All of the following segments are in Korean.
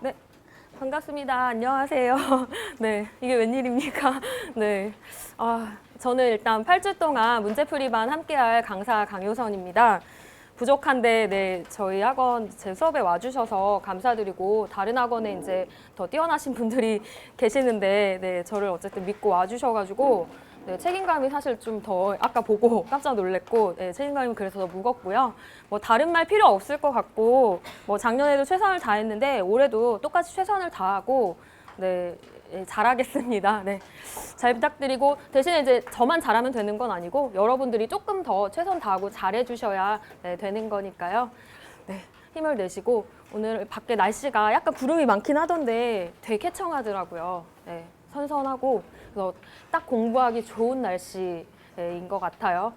네, 반갑습니다. 안녕하세요. 네, 이게 웬일입니까? 네. 저는 일단 8주 동안 문제풀이반 함께할 강사 강효선입니다. 부족한데, 네, 저희 학원 제 수업에 와주셔서 감사드리고, 다른 학원에 이제 더 뛰어나신 분들이 계시는데, 네, 저를 어쨌든 믿고 와주셔가지고, 네, 책임감이 사실 좀 더 아까 보고 깜짝 놀랐고, 네, 책임감이 그래서 더 무겁고요. 뭐 다른 말 필요 없을 것 같고, 뭐 작년에도 최선을 다했는데 올해도 똑같이 최선을 다하고, 네, 잘하겠습니다. 네, 잘 부탁드리고 대신에 이제 저만 잘하면 되는 건 아니고 여러분들이 조금 더 최선 다하고 잘해주셔야 네, 되는 거니까요. 네, 힘을 내시고 오늘 밖에 날씨가 약간 구름이 많긴 하던데 되게 쾌청하더라고요. 네, 선선하고 그래서 딱 공부하기 좋은 날씨인 것 같아요.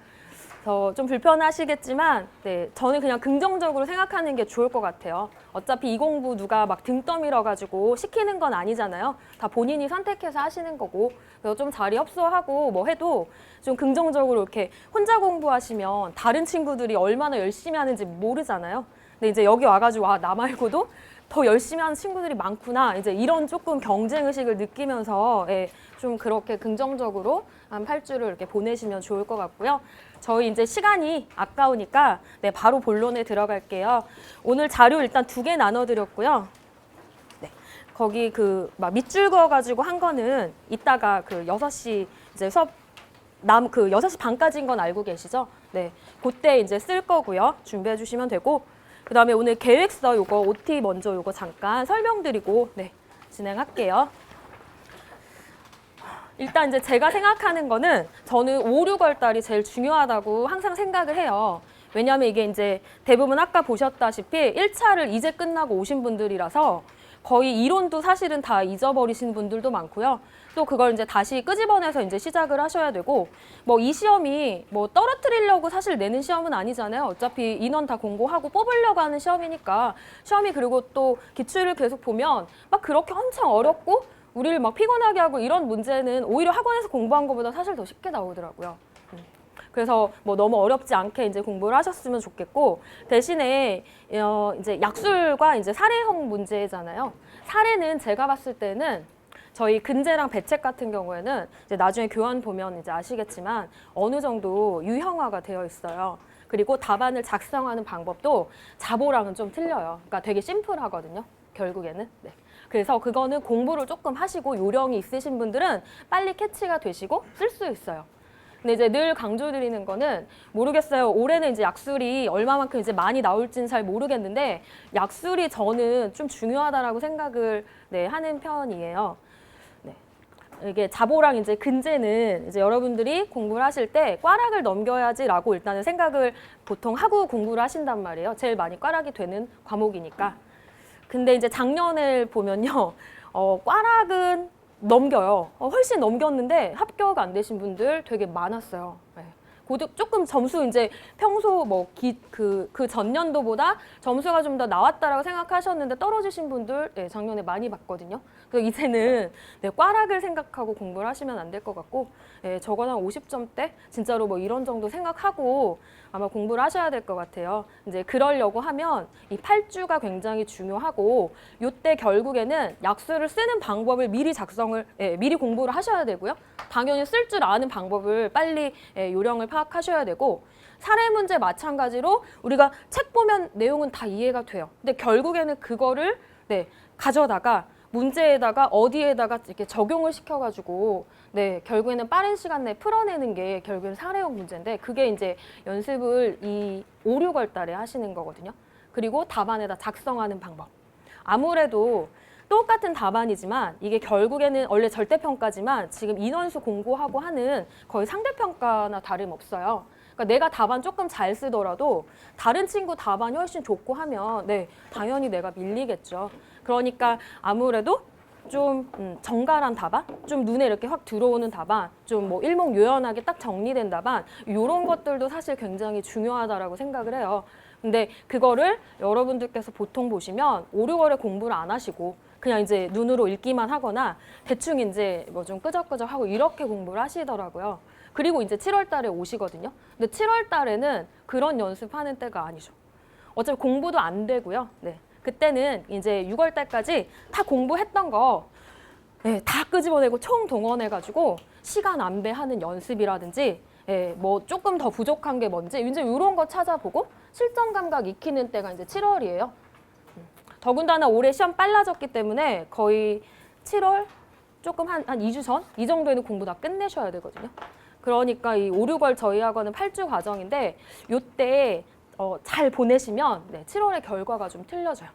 좀 불편하시겠지만 네, 저는 그냥 긍정적으로 생각하는 게 좋을 것 같아요. 어차피 이 공부 누가 막 등 떠밀어가지고 시키는 건 아니잖아요. 다 본인이 선택해서 하시는 거고 그래서 좀 자리 협소하고 뭐 해도 좀 긍정적으로 이렇게 혼자 공부하시면 다른 친구들이 얼마나 열심히 하는지 모르잖아요. 근데 이제 여기 와가지고 나 말고도 더 열심히 하는 친구들이 많구나. 이제 이런 조금 경쟁의식을 느끼면서 좀 그렇게 긍정적으로 한 8주를 이렇게 보내시면 좋을 것 같고요. 저희 이제 시간이 아까우니까 네, 바로 본론에 들어갈게요. 오늘 자료 일단 2개 나눠드렸고요. 네, 거기 막 밑줄 그어가지고 한 거는 이따가 6시 이제 수업 6시 반까지인 건 알고 계시죠? 네, 그때 이제 쓸 거고요. 준비해 주시면 되고 그 다음에 오늘 계획서 요거 OT 먼저 요거 잠깐 설명드리고 네, 진행할게요. 일단 이제 제가 생각하는 거는 저는 5, 6월 달이 제일 중요하다고 항상 생각을 해요. 왜냐하면 이게 이제 대부분 아까 보셨다시피 1차를 이제 끝나고 오신 분들이라서 거의 이론도 사실은 다 잊어버리신 분들도 많고요. 또 그걸 이제 다시 끄집어내서 이제 시작을 하셔야 되고 뭐 이 시험이 뭐 떨어뜨리려고 사실 내는 시험은 아니잖아요. 어차피 인원 다 공고하고 뽑으려고 하는 시험이니까 시험이 그리고 또 기출을 계속 보면 막 그렇게 엄청 어렵고 우리를 막 피곤하게 하고 이런 문제는 오히려 학원에서 공부한 것보다 사실 더 쉽게 나오더라고요. 그래서 뭐 너무 어렵지 않게 이제 공부를 하셨으면 좋겠고 대신에 이제 약술과 이제 사례형 문제잖아요. 사례는 제가 봤을 때는 저희 근제랑 배책 같은 경우에는 이제 나중에 교환 보면 이제 아시겠지만 어느 정도 유형화가 되어 있어요. 그리고 답안을 작성하는 방법도 자보랑은 좀 틀려요. 그러니까 되게 심플하거든요. 결국에는. 네. 그래서 그거는 공부를 조금 하시고 요령이 있으신 분들은 빨리 캐치가 되시고 쓸 수 있어요. 근데 이제 늘 강조드리는 거는 모르겠어요. 올해는 이제 약술이 얼마만큼 이제 많이 나올지는 잘 모르겠는데 약술이 저는 좀 중요하다라고 생각을 하는 편이에요. 네. 이게 자보랑 이제 근제는 이제 여러분들이 공부를 하실 때 꽈락을 넘겨야지라고 일단은 생각을 보통 하고 공부를 하신단 말이에요. 제일 많이 꽈락이 되는 과목이니까. 근데 이제 작년을 보면요, 꽈락은 넘겨요. 훨씬 넘겼는데 합격 안 되신 분들 되게 많았어요. 네. 조금 점수 이제 평소 뭐 그 전년도보다 점수가 좀 더 나왔다라고 생각하셨는데 떨어지신 분들 네, 작년에 많이 봤거든요. 그래서 이제는 네, 꽈락을 생각하고 공부를 하시면 안 될 것 같고 네, 적어도 한 50점대 진짜로 뭐 이런 정도 생각하고 아마 공부를 하셔야 될 것 같아요. 이제 그러려고 하면 이 8주가 굉장히 중요하고 이때 결국에는 약수를 쓰는 방법을 미리 미리 공부를 하셔야 되고요. 당연히 쓸 줄 아는 방법을 빨리 요령을 파악하셔야 되고 사례 문제 마찬가지로 우리가 책 보면 내용은 다 이해가 돼요. 근데 결국에는 그거를 가져다가 문제에다가 어디에다가 이렇게 적용을 시켜가지고 결국에는 빠른 시간 내에 풀어내는 게 결국에는 사례형 문제인데 그게 이제 연습을 이 5, 6월 달에 하시는 거거든요. 그리고 답안에다 작성하는 방법. 아무래도 똑같은 답안이지만 이게 결국에는 원래 절대평가지만 지금 인원수 공고하고 하는 거의 상대평가나 다름없어요. 그러니까 내가 답안 조금 잘 쓰더라도 다른 친구 답안이 훨씬 좋고 하면 당연히 내가 밀리겠죠. 그러니까 아무래도 좀 정갈한 답안, 좀 눈에 이렇게 확 들어오는 답안, 좀 뭐 일목요연하게 딱 정리된 답안 이런 것들도 사실 굉장히 중요하다라고 생각을 해요. 근데 그거를 여러분들께서 보통 보시면 5, 6월에 공부를 안 하시고 그냥 이제 눈으로 읽기만 하거나 대충 이제 뭐 좀 끄적끄적 하고 이렇게 공부를 하시더라고요. 그리고 이제 7월 달에 오시거든요. 근데 7월 달에는 그런 연습하는 때가 아니죠. 어차피 공부도 안 되고요. 네. 그때는 이제 6월 달까지 다 공부했던 거 네, 다 끄집어내고 총동원해가지고 시간 안배하는 연습이라든지 뭐 조금 더 부족한 게 뭔지 이제 이런 거 찾아보고 실전 감각 익히는 때가 이제 7월이에요. 더군다나 올해 시험 빨라졌기 때문에 거의 7월 조금 한 2주 전? 이 정도에는 공부 다 끝내셔야 되거든요. 그러니까 이 5, 6월 저희 학원은 8주 과정인데 이때 잘 보내시면 7월의 결과가 좀 틀려져요.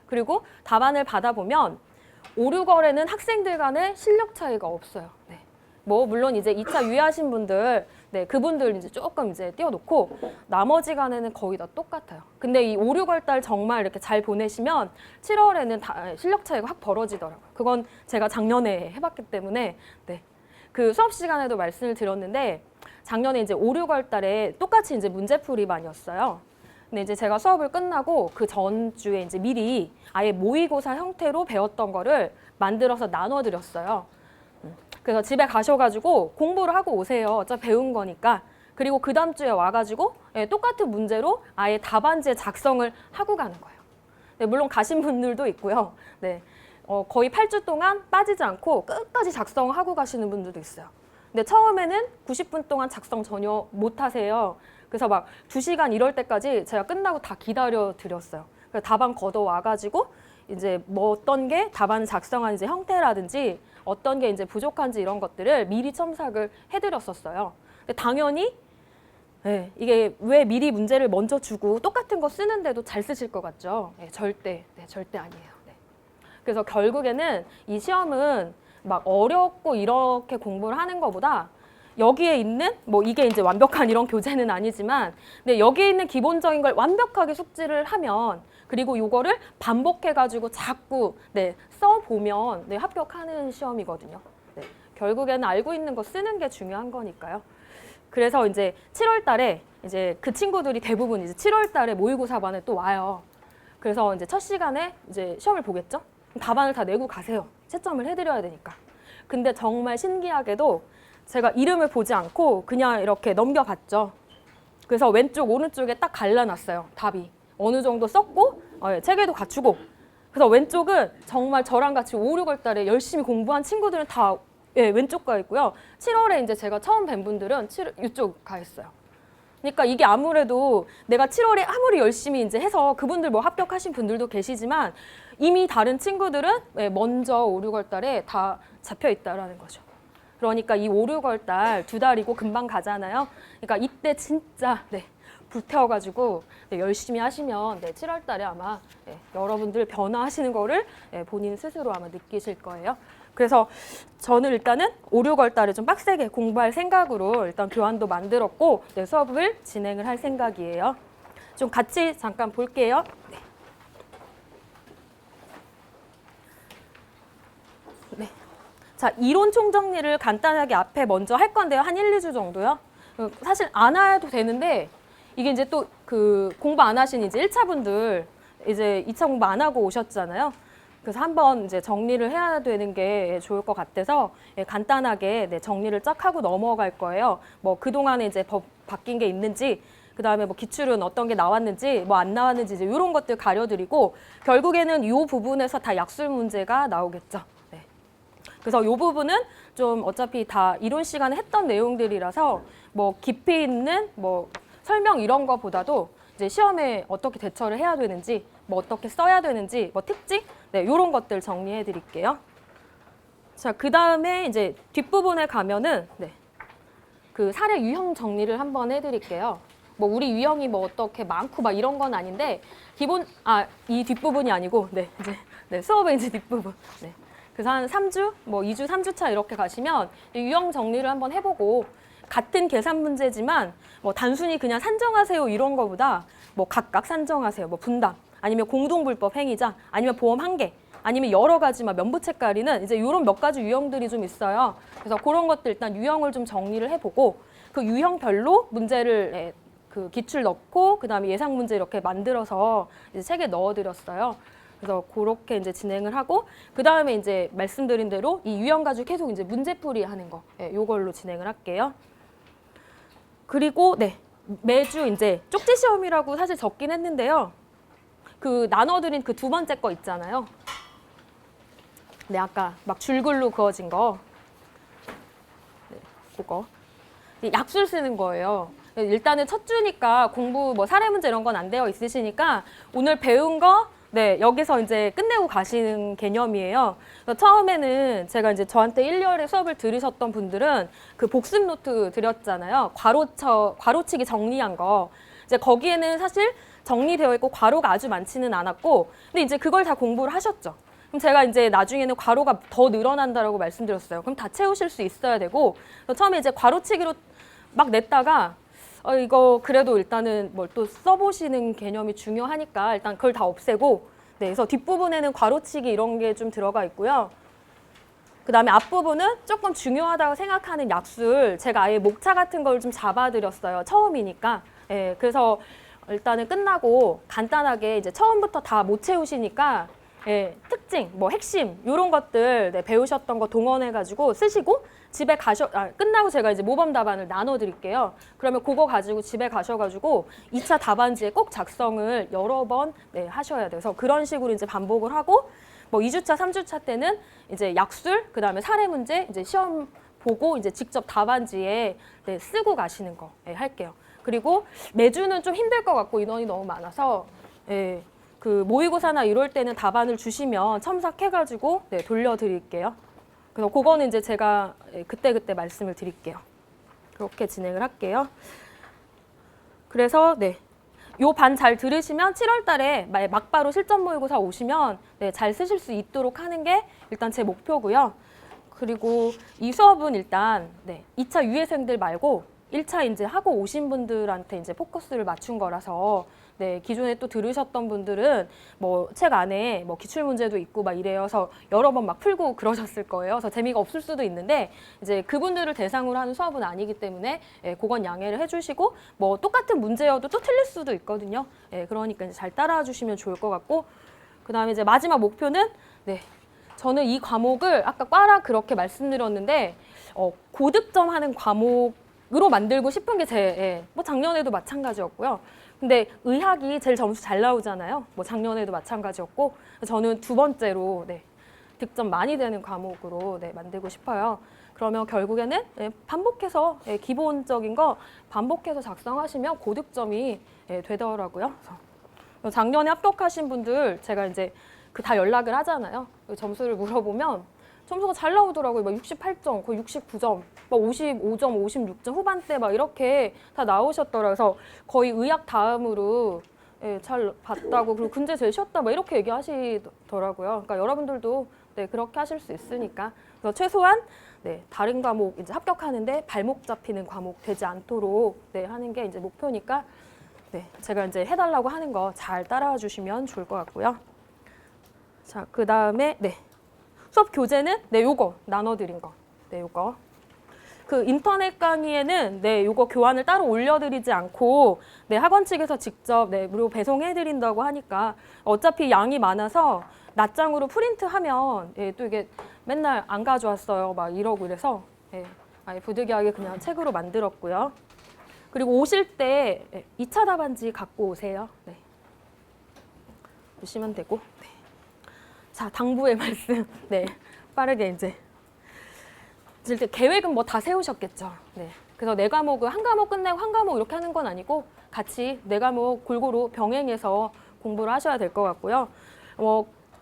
그리고 답안을 받아보면 5, 6월에는 학생들 간의 실력 차이가 없어요. 뭐 물론 이제 2차 유예하신 분들 그분들 이제 조금 이제 띄워놓고 나머지 간에는 거의 다 똑같아요. 근데 이 5, 6월 달 정말 이렇게 잘 보내시면 7월에는 다 실력 차이가 확 벌어지더라고요. 그건 제가 작년에 해봤기 때문에 그 수업 시간에도 말씀을 드렸는데 작년에 이제 5, 6월 달에 똑같이 이제 문제풀이반이었어요. 근데 이제 제가 수업을 끝나고 그 전주에 이제 미리 아예 모의고사 형태로 배웠던 거를 만들어서 나눠드렸어요. 그래서 집에 가셔가지고 공부를 하고 오세요. 어차피 배운 거니까. 그리고 그 다음 주에 와가지고 똑같은 문제로 아예 답안지 작성을 하고 가는 거예요. 물론 가신 분들도 있고요. 거의 8주 동안 빠지지 않고 끝까지 작성하고 가시는 분들도 있어요. 근데 처음에는 90분 동안 작성 전혀 못 하세요. 그래서 막 2시간 이럴 때까지 제가 끝나고 다 기다려 드렸어요. 그래서 답안 걷어 와가지고 이제 뭐 어떤 게 답안 작성한 이제 형태라든지 어떤 게 이제 부족한지 이런 것들을 미리 첨삭을 해드렸었어요. 근데 당연히 이게 왜 미리 문제를 먼저 주고 똑같은 거 쓰는데도 잘 쓰실 것 같죠? 절대 아니에요. 그래서 결국에는 이 시험은 막 어렵고 이렇게 공부를 하는 것보다 여기에 있는 뭐 이게 이제 완벽한 이런 교재는 아니지만 근데 여기에 있는 기본적인 걸 완벽하게 숙지를 하면 그리고 이거를 반복해가지고 자꾸 써보면 합격하는 시험이거든요. 결국에는 알고 있는 거 쓰는 게 중요한 거니까요. 그래서 이제 7월 달에 이제 그 친구들이 대부분 이제 7월 달에 모의고사반에 또 와요. 그래서 이제 첫 시간에 이제 시험을 보겠죠? 답안을 다 내고 가세요. 채점을 해드려야 되니까. 근데 정말 신기하게도 제가 이름을 보지 않고 그냥 이렇게 넘겨갔죠. 그래서 왼쪽, 오른쪽에 딱 갈라놨어요. 답이. 어느 정도 썼고 체계도 갖추고. 그래서 왼쪽은 정말 저랑 같이 5, 6월 달에 열심히 공부한 친구들은 다 왼쪽 가 있고요. 7월에 이제 제가 처음 뵌 분들은 이쪽 가 있어요. 그러니까 이게 아무래도 내가 7월에 아무리 열심히 이제 해서 그분들 뭐 합격하신 분들도 계시지만 이미 다른 친구들은 먼저 5, 6월 달에 다 잡혀 있다라는 거죠. 그러니까 이 5, 6월 달 2달이고 금방 가잖아요. 그러니까 이때 진짜 불태워가지고 열심히 하시면 7월 달에 아마 여러분들 변화하시는 거를 본인 스스로 아마 느끼실 거예요. 그래서 저는 일단은 5, 6월 달에 좀 빡세게 공부할 생각으로 일단 교환도 만들었고 수업을 진행을 할 생각이에요. 좀 같이 잠깐 볼게요. 자, 이론 총정리를 간단하게 앞에 먼저 할 건데요. 한 1, 2주 정도요. 사실 안 해도 되는데 이게 이제 또 그 공부 안 하신 이제 1차 분들 이제 2차 공부 안 하고 오셨잖아요. 그래서 한번 이제 정리를 해야 되는 게 좋을 것 같아서 간단하게 정리를 쫙 하고 넘어갈 거예요. 뭐 그동안에 이제 법 바뀐 게 있는지 그다음에 뭐 기출은 어떤 게 나왔는지 뭐 안 나왔는지 이제 이런 것들 가려드리고 결국에는 이 부분에서 다 약술 문제가 나오겠죠. 그래서 이 부분은 좀 어차피 다 이론 시간에 했던 내용들이라서 뭐 깊이 있는 뭐 설명 이런 거보다도 이제 시험에 어떻게 대처를 해야 되는지 뭐 어떻게 써야 되는지 뭐 특징 이런 것들 정리해 드릴게요. 자, 그다음에 이제 뒷부분에 가면은 그 사례 유형 정리를 한번 해 드릴게요. 뭐 우리 유형이 뭐 어떻게 많고 막 이런 건 아닌데 기본 이 뒷부분이 아니고 이제 수업의 이제 뒷부분. 그래서 한 3주, 뭐 2주, 3주 차 이렇게 가시면 유형 정리를 한번 해보고 같은 계산 문제지만 뭐 단순히 그냥 산정하세요 이런 거보다 뭐 각각 산정하세요, 뭐 분담, 아니면 공동불법 행위자, 아니면 보험 한계, 아니면 여러 가지 막 면부책 가리는 이제 이런 몇 가지 유형들이 좀 있어요. 그래서 그런 것들 일단 유형을 좀 정리를 해보고 그 유형별로 문제를 그 기출 넣고 그다음에 예상 문제 이렇게 만들어서 이제 책에 넣어드렸어요. 그래서 그렇게 이제 진행을 하고 그 다음에 이제 말씀드린 대로 이 유형 가지고 계속 이제 문제풀이 하는 거, 요걸로 진행을 할게요. 그리고 매주 이제 쪽지 시험이라고 사실 적긴 했는데요. 그 나눠드린 그 두 번째 거 있잖아요. 네, 아까 막 줄글로 그어진 거. 네, 그거. 약술 쓰는 거예요. 일단은 첫 주니까 공부 뭐 사례 문제 이런 건 안 되어 있으시니까 오늘 배운 거 네, 여기서 이제 끝내고 가시는 개념이에요. 그래서 처음에는 제가 이제 저한테 1년에 수업을 들으셨던 분들은 그 복습 노트 드렸잖아요. 괄호치기 정리한 거. 이제 거기에는 사실 정리되어 있고 괄호가 아주 많지는 않았고, 근데 이제 그걸 다 공부를 하셨죠. 그럼 제가 이제 나중에는 괄호가 더 늘어난다라고 말씀드렸어요. 그럼 다 채우실 수 있어야 되고, 처음에 이제 괄호치기로 막 냈다가 이거 그래도 일단은 뭘 또 써보시는 개념이 중요하니까 일단 그걸 다 없애고, 네, 그래서 뒷부분에는 괄호치기 이런 게 좀 들어가 있고요. 그 다음에 앞부분은 조금 중요하다고 생각하는 약술, 제가 아예 목차 같은 걸 좀 잡아드렸어요. 처음이니까. 예, 그래서 일단은 끝나고 간단하게 이제 처음부터 다 못 채우시니까 예, 특징, 뭐 핵심 이런 것들 네, 배우셨던 거 동원해가지고 쓰시고 집에 끝나고 제가 이제 모범 답안을 나눠드릴게요. 그러면 그거 가지고 집에 가셔가지고 2차 답안지에 꼭 작성을 여러 번 네, 하셔야 돼요. 그래서 그런 식으로 이제 반복을 하고 뭐 2주차, 3주차 때는 이제 약술, 그 다음에 사례 문제, 이제 시험 보고 이제 직접 답안지에 네, 쓰고 가시는 거 네, 할게요. 그리고 매주는 좀 힘들 것 같고 인원이 너무 많아서 예, 그 모의고사나 이럴 때는 답안을 주시면 첨삭해가지고 네, 돌려드릴게요. 그래서 그거는 이제 제가 그때 말씀을 드릴게요. 그렇게 진행을 할게요. 그래서 네, 요 반 잘 들으시면 7월 달에 막바로 실전 모의고사 오시면 네, 잘 쓰실 수 있도록 하는 게 일단 제 목표고요. 그리고 이 수업은 일단 네, 2차 유예생들 말고 1차 이제 하고 오신 분들한테 이제 포커스를 맞춘 거라서 네, 기존에 또 들으셨던 분들은 뭐 책 안에 뭐 기출 문제도 있고 막 이래서 여러 번 막 풀고 그러셨을 거예요. 그래서 재미가 없을 수도 있는데 이제 그분들을 대상으로 하는 수업은 아니기 때문에 예, 그건 양해를 해주시고 뭐 똑같은 문제여도 또 틀릴 수도 있거든요. 예, 그러니까 이제 잘 따라와 주시면 좋을 것 같고 그 다음에 이제 마지막 목표는 네, 저는 이 과목을 아까 과라 그렇게 말씀드렸는데 고득점 하는 과목으로 만들고 싶은 게 뭐 작년에도 마찬가지였고요. 근데 의학이 제일 점수 잘 나오잖아요. 뭐 작년에도 마찬가지였고 저는 두 번째로 네, 득점 많이 되는 과목으로 네, 만들고 싶어요. 그러면 결국에는 반복해서 기본적인 거 반복해서 작성하시면 고득점이 되더라고요. 그래서 작년에 합격하신 분들 제가 이제 그 다 연락을 하잖아요. 점수를 물어보면 점수가 잘 나오더라고요. 막 68점, 거의 69점, 막 55점, 56점 후반대 막 이렇게 다 나오셨더라고요. 그래서 거의 의학 다음으로 잘 봤다고 그리고 근데 제일 쉬웠다 막 이렇게 얘기하시더라고요. 그러니까 여러분들도 네, 그렇게 하실 수 있으니까 그래서 최소한 네, 다른 과목 이제 합격하는데 발목 잡히는 과목 되지 않도록 네, 하는 게 이제 목표니까 네, 제가 이제 해달라고 하는 거 잘 따라와 주시면 좋을 것 같고요. 자, 그 다음에 네. 수업 교재는 네, 요거 나눠드린 거. 네, 요거. 그 인터넷 강의에는 네, 요거 교환을 따로 올려드리지 않고 네, 학원 측에서 직접 네, 무료 배송해드린다고 하니까 어차피 양이 많아서 낱장으로 프린트하면 예, 또 이게 맨날 안 가져왔어요. 막 이러고 이래서 예, 아예 부득이하게 그냥 책으로 만들었고요. 그리고 오실 때 2차 답안지 갖고 오세요. 네. 보시면 되고. 네. 자, 당부의 말씀. 네, 빠르게 이제 계획은 뭐 다 세우셨겠죠. 네. 그래서 네 과목을 한 과목 끝내고 한 과목 이렇게 하는 건 아니고 같이 네 과목 골고루 병행해서 공부를 하셔야 될 것 같고요.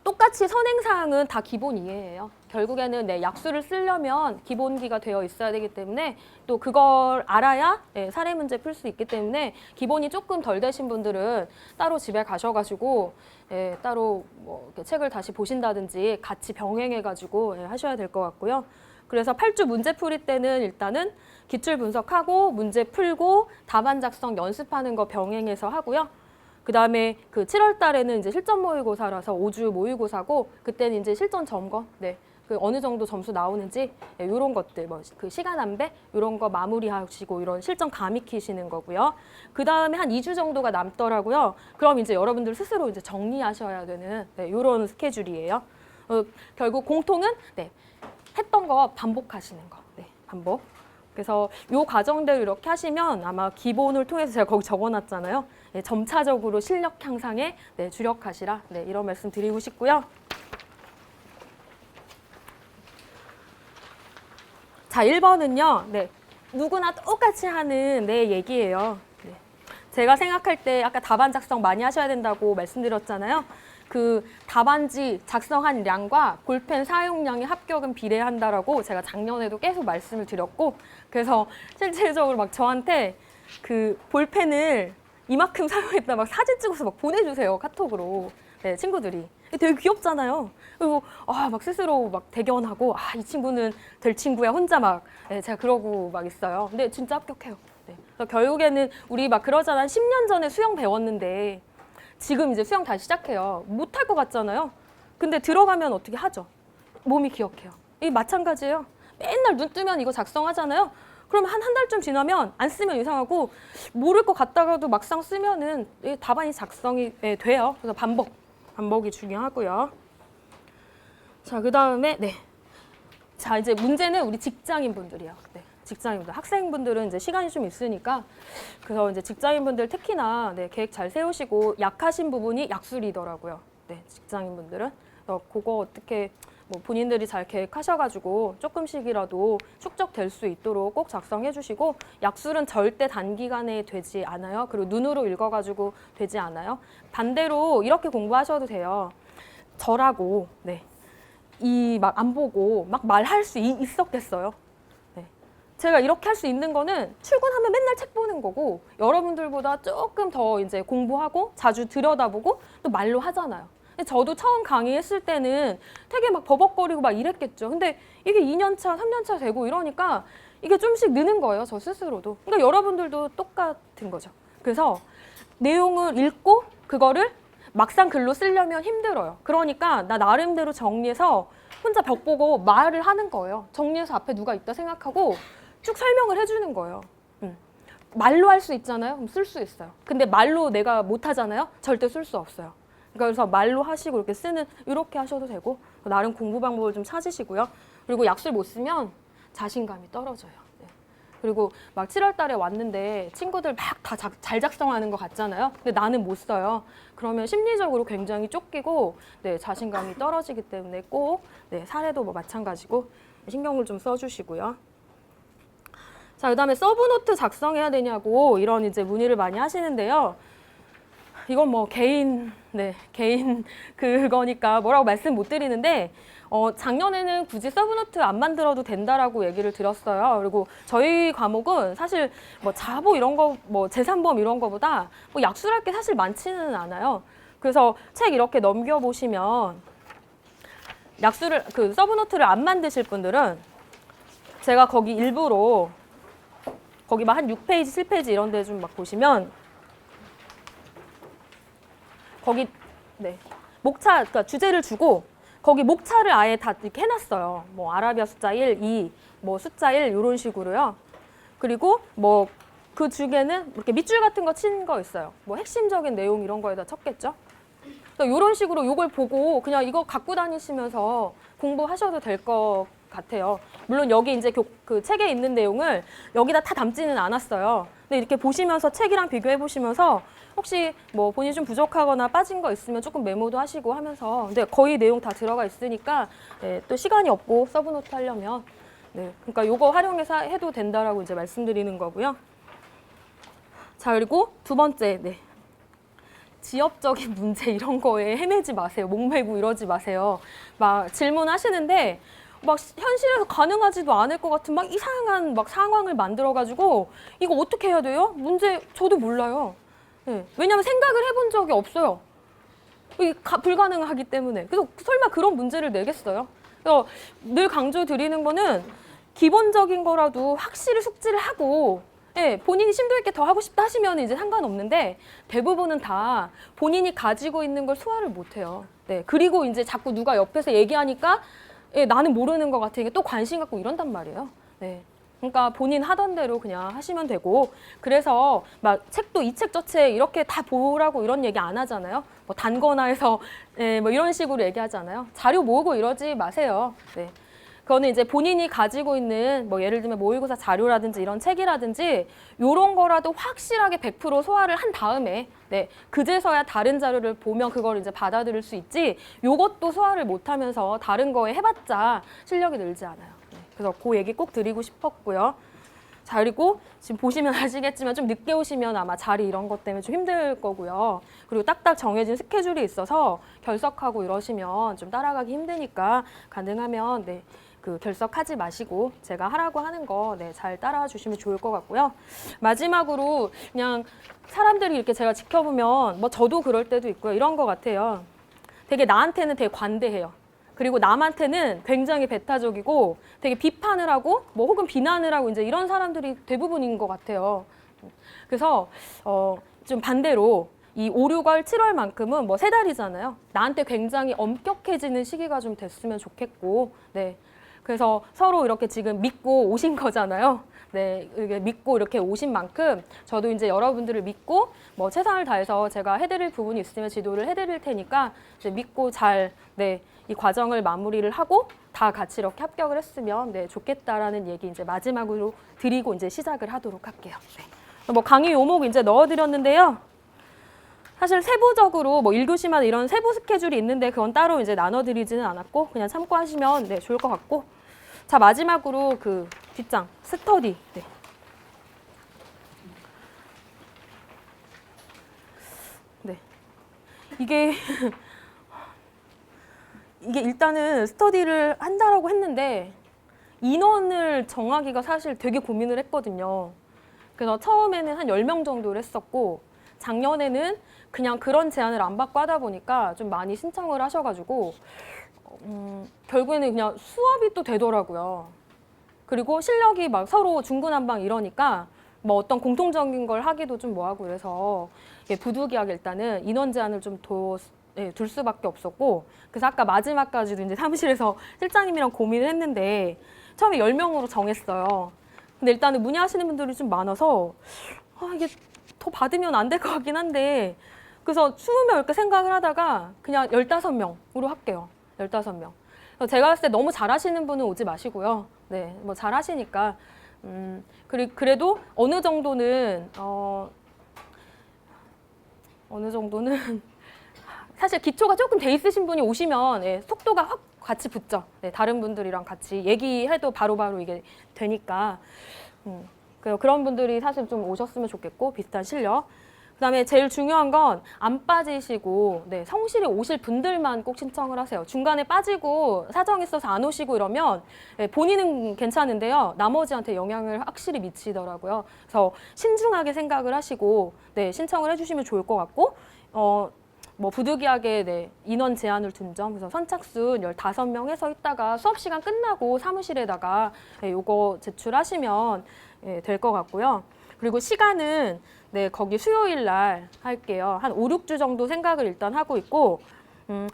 똑같이 선행사항은 다 기본 이해예요. 결국에는 네, 약수를 쓰려면 기본기가 되어 있어야 되기 때문에 또 그걸 알아야 네, 사례 문제 풀 수 있기 때문에 기본이 조금 덜 되신 분들은 따로 집에 가셔가지고 예, 따로 뭐 책을 다시 보신다든지 같이 병행해가지고 예, 하셔야 될 것 같고요. 그래서 8주 문제풀이 때는 일단은 기출 분석하고 문제 풀고 답안 작성 연습하는 거 병행해서 하고요. 그 다음에 그 7월 달에는 이제 실전 모의고사라서 5주 모의고사고 그때는 이제 실전 점검, 네, 그 어느 정도 점수 나오는지 이런 것들, 뭐 그 시간 안배 이런 거 마무리하시고 이런 실전 감 익히시는 거고요. 그 다음에 한 2주 정도가 남더라고요. 그럼 이제 여러분들 스스로 이제 정리하셔야 되는 네, 이런 스케줄이에요. 결국 공통은 네, 했던 거 반복하시는 거, 네, 반복. 그래서 요 과정대로 이렇게 하시면 아마 기본을 통해서 제가 거기 적어놨잖아요. 네, 점차적으로 실력 향상에 네, 주력하시라. 네, 이런 말씀 드리고 싶고요. 자, 1번은요. 네, 누구나 똑같이 하는 네, 얘기예요. 네. 제가 생각할 때 아까 답안 작성 많이 하셔야 된다고 말씀드렸잖아요. 그 답안지 작성한 량과 볼펜 사용량의 합격은 비례한다라고 제가 작년에도 계속 말씀을 드렸고, 그래서 실질적으로 막 저한테 그 볼펜을 이만큼 사용했다 막 사진 찍어서 막 보내주세요, 카톡으로. 네, 친구들이. 되게 귀엽잖아요. 그리고 막 스스로 막 대견하고 이 친구는 될 친구야 혼자 막 네, 제가 그러고 막 있어요. 근데 진짜 합격해요. 네. 그래서 결국에는 우리 막 그러잖아요. 10년 전에 수영 배웠는데 지금 이제 수영 다시 시작해요. 못할 것 같잖아요. 근데 들어가면 어떻게 하죠? 몸이 기억해요. 이게 마찬가지예요. 맨날 눈 뜨면 이거 작성하잖아요. 그러면 한 달쯤 지나면 안 쓰면 이상하고 모를 것 같다가도 막상 쓰면은 답안이 작성이 돼요. 그래서 반복이 중요하고요. 자, 그다음에 네. 자, 이제 문제는 우리 직장인분들이요. 네. 직장인분들, 학생분들은 이제 시간이 좀 있으니까 그래서 이제 직장인분들 특히나 네, 계획 잘 세우시고 약하신 부분이 약술이더라고요. 네, 직장인분들은 그거 어떻게 뭐 본인들이 잘 계획하셔가지고 조금씩이라도 축적될 수 있도록 꼭 작성해 주시고 약술은 절대 단기간에 되지 않아요. 그리고 눈으로 읽어가지고 되지 않아요. 반대로 이렇게 공부하셔도 돼요. 저라고 네, 이 막 안 보고 막 말할 수 있었겠어요. 제가 이렇게 할 수 있는 거는 출근하면 맨날 책 보는 거고 여러분들보다 조금 더 이제 공부하고 자주 들여다보고 또 말로 하잖아요. 근데 저도 처음 강의했을 때는 되게 막 버벅거리고 막 이랬겠죠. 근데 이게 2년 차, 3년 차 되고 이러니까 이게 좀씩 느는 거예요. 저 스스로도. 그러니까 여러분들도 똑같은 거죠. 그래서 내용을 읽고 그거를 막상 글로 쓰려면 힘들어요. 그러니까 나 나름대로 정리해서 혼자 벽 보고 말을 하는 거예요. 정리해서 앞에 누가 있다 생각하고 쭉 설명을 해주는 거예요. 말로 할 수 있잖아요. 그럼 쓸 수 있어요. 근데 말로 내가 못 하잖아요. 절대 쓸 수 없어요. 그러니까 그래서 말로 하시고 이렇게 이렇게 하셔도 되고 나름 공부 방법을 좀 찾으시고요. 그리고 약술 못 쓰면 자신감이 떨어져요. 네. 그리고 막 7월 달에 왔는데 친구들 막 다 잘 작성하는 것 같잖아요. 근데 나는 못 써요. 그러면 심리적으로 굉장히 쫓기고 네, 자신감이 떨어지기 때문에 꼭 네, 사례도 뭐 마찬가지고 신경을 좀 써주시고요. 자, 그다음에 서브노트 작성해야 되냐고 이런 이제 문의를 많이 하시는데요. 이건 뭐 개인 그거니까 뭐라고 말씀 못 드리는데 작년에는 굳이 서브노트 안 만들어도 된다라고 얘기를 드렸어요. 그리고 저희 과목은 사실 뭐 자보 이런 거, 뭐 제3범 이런 거보다 뭐 약술할 게 사실 많지는 않아요. 그래서 책 이렇게 넘겨보시면 약술을 그 서브노트를 안 만드실 분들은 제가 거기 일부러 거기 막 한 6페이지, 7페이지 이런 데 좀 막 보시면 거기 네 목차, 그러니까 주제를 주고 거기 목차를 아예 다 이렇게 해놨어요. 뭐 아라비아 숫자 1, 2, 뭐 숫자 1 이런 식으로요. 그리고 뭐 그 중에는 이렇게 밑줄 같은 거 친 거 있어요. 뭐 핵심적인 내용 이런 거에다 쳤겠죠. 그러니까 이런 식으로 이걸 보고 그냥 이거 갖고 다니시면서 공부하셔도 될 것 같아요. 물론 여기 이제 그 책에 있는 내용을 여기다 다 담지는 않았어요. 근데 이렇게 보시면서 책이랑 비교해 보시면서 혹시 뭐 본인이 좀 부족하거나 빠진 거 있으면 조금 메모도 하시고 하면서 근데 거의 내용 다 들어가 있으니까 네, 또 시간이 없고 서브노트 하려면 네, 그러니까 요거 활용해서 해도 된다라고 이제 말씀드리는 거고요. 자, 그리고 두 번째, 네. 지엽적인 문제 이런 거에 헤매지 마세요. 목매고 이러지 마세요. 막 질문하시는데 막 현실에서 가능하지도 않을 것 같은 막 이상한 막 상황을 만들어가지고 이거 어떻게 해야 돼요? 문제 저도 몰라요. 네. 왜냐하면 생각을 해본 적이 없어요. 이게 불가능하기 때문에. 그래서 설마 그런 문제를 내겠어요? 그래서 늘 강조드리는 거는 기본적인 거라도 확실히 숙지를 하고 예, 본인이 심도 있게 더 하고 싶다 하시면 이제 상관없는데 대부분은 다 본인이 가지고 있는 걸 소화를 못해요. 네, 그리고 이제 자꾸 누가 옆에서 얘기하니까 예, 나는 모르는 것 같으니까 또 관심 갖고 이런단 말이에요. 네. 그러니까 본인 하던 대로 그냥 하시면 되고 그래서 막 책도 이 책 저 책 이렇게 다 보라고 이런 얘기 안 하잖아요. 뭐 단거나 해서 예, 뭐 이런 식으로 얘기하잖아요. 자료 모으고 이러지 마세요. 네. 그거는 이제 본인이 가지고 있는 뭐 예를 들면 모의고사 자료라든지 이런 책이라든지 요런 거라도 확실하게 100% 소화를 한 다음에 네, 그제서야 다른 자료를 보면 그걸 이제 받아들일 수 있지 요것도 소화를 못하면서 다른 거에 해봤자 실력이 늘지 않아요. 네, 그래서 그 얘기 꼭 드리고 싶었고요. 자, 그리고 지금 보시면 아시겠지만 좀 늦게 오시면 아마 자리 이런 것 때문에 좀 힘들 거고요. 그리고 딱딱 정해진 스케줄이 있어서 결석하고 이러시면 좀 따라가기 힘드니까 가능하면 네, 그 결석하지 마시고 제가 하라고 하는 거 네, 잘 따라와 주시면 좋을 것 같고요. 마지막으로 그냥 사람들이 이렇게 제가 지켜보면 뭐 저도 그럴 때도 있고요. 이런 것 같아요. 되게 나한테는 되게 관대해요. 그리고 남한테는 굉장히 배타적이고 되게 비판을 하고 뭐 혹은 비난을 하고 이제 이런 사람들이 대부분인 것 같아요. 그래서 좀 반대로 이 5, 6월, 7월만큼은 뭐 3달이잖아요. 나한테 굉장히 엄격해지는 시기가 좀 됐으면 좋겠고, 네. 그래서 서로 이렇게 지금 믿고 오신 거잖아요. 네, 이렇게 믿고 이렇게 오신 만큼 저도 이제 여러분들을 믿고 뭐 최선을 다해서 제가 해드릴 부분이 있으면 지도를 해드릴 테니까 이제 믿고 잘 네, 이 과정을 마무리를 하고 다 같이 이렇게 합격을 했으면 네, 좋겠다라는 얘기 이제 마지막으로 드리고 이제 시작을 하도록 할게요. 네. 뭐 강의 요목 이제 넣어드렸는데요. 사실 세부적으로 뭐 1교시마다 이런 세부 스케줄이 있는데 그건 따로 이제 나눠드리지는 않았고 그냥 참고하시면 네, 좋을 것 같고. 자, 마지막으로 그 뒷장 스터디. 네. 네. 이게 일단은 스터디를 한다라고 했는데 인원을 정하기가 사실 되게 고민을 했거든요. 그래서 처음에는 한 10명 정도를 했었고 작년에는 그냥 그런 제안을 안 받고 하다 보니까 좀 많이 신청을 하셔가지고 결국에는 그냥 수업이 또 되더라고요. 그리고 실력이 막 서로 중구난방 이러니까 뭐 어떤 공통적인 걸 하기도 좀 뭐하고 그래서 부득이하게 일단은 인원 제한을 좀 둘 수밖에 없었고 그래서 아까 마지막까지도 이제 사무실에서 실장님이랑 고민을 했는데 처음에 10명으로 정했어요. 근데 일단은 문의하시는 분들이 좀 많아서 이게 더 받으면 안 될 것 같긴 한데 그래서 20명 이렇게 생각을 하다가 그냥 15명으로 할게요. 15명. 제가 봤을 때 너무 잘하시는 분은 오지 마시고요. 네, 뭐 잘하시니까. 그래도 어느 정도는 사실 기초가 조금 돼 있으신 분이 오시면 예, 속도가 확 같이 붙죠. 네, 다른 분들이랑 같이 얘기해도 바로바로 이게 되니까. 그런 분들이 사실 좀 오셨으면 좋겠고 비슷한 실력. 그다음에 제일 중요한 건 안 빠지시고 네, 성실히 오실 분들만 꼭 신청을 하세요. 중간에 빠지고 사정이 있어서 안 오시고 이러면 네, 본인은 괜찮은데요. 나머지한테 영향을 확실히 미치더라고요. 그래서 신중하게 생각을 하시고 네, 신청을 해주시면 좋을 것 같고 뭐 부득이하게 네, 인원 제한을 둔 점, 그래서 선착순 15명 해서 있다가 수업 시간 끝나고 사무실에다가 네, 요거 제출하시면 네, 될 것 같고요. 그리고 시간은 네, 거기 수요일 날 할게요. 한 5, 6주 정도 생각을 일단 하고 있고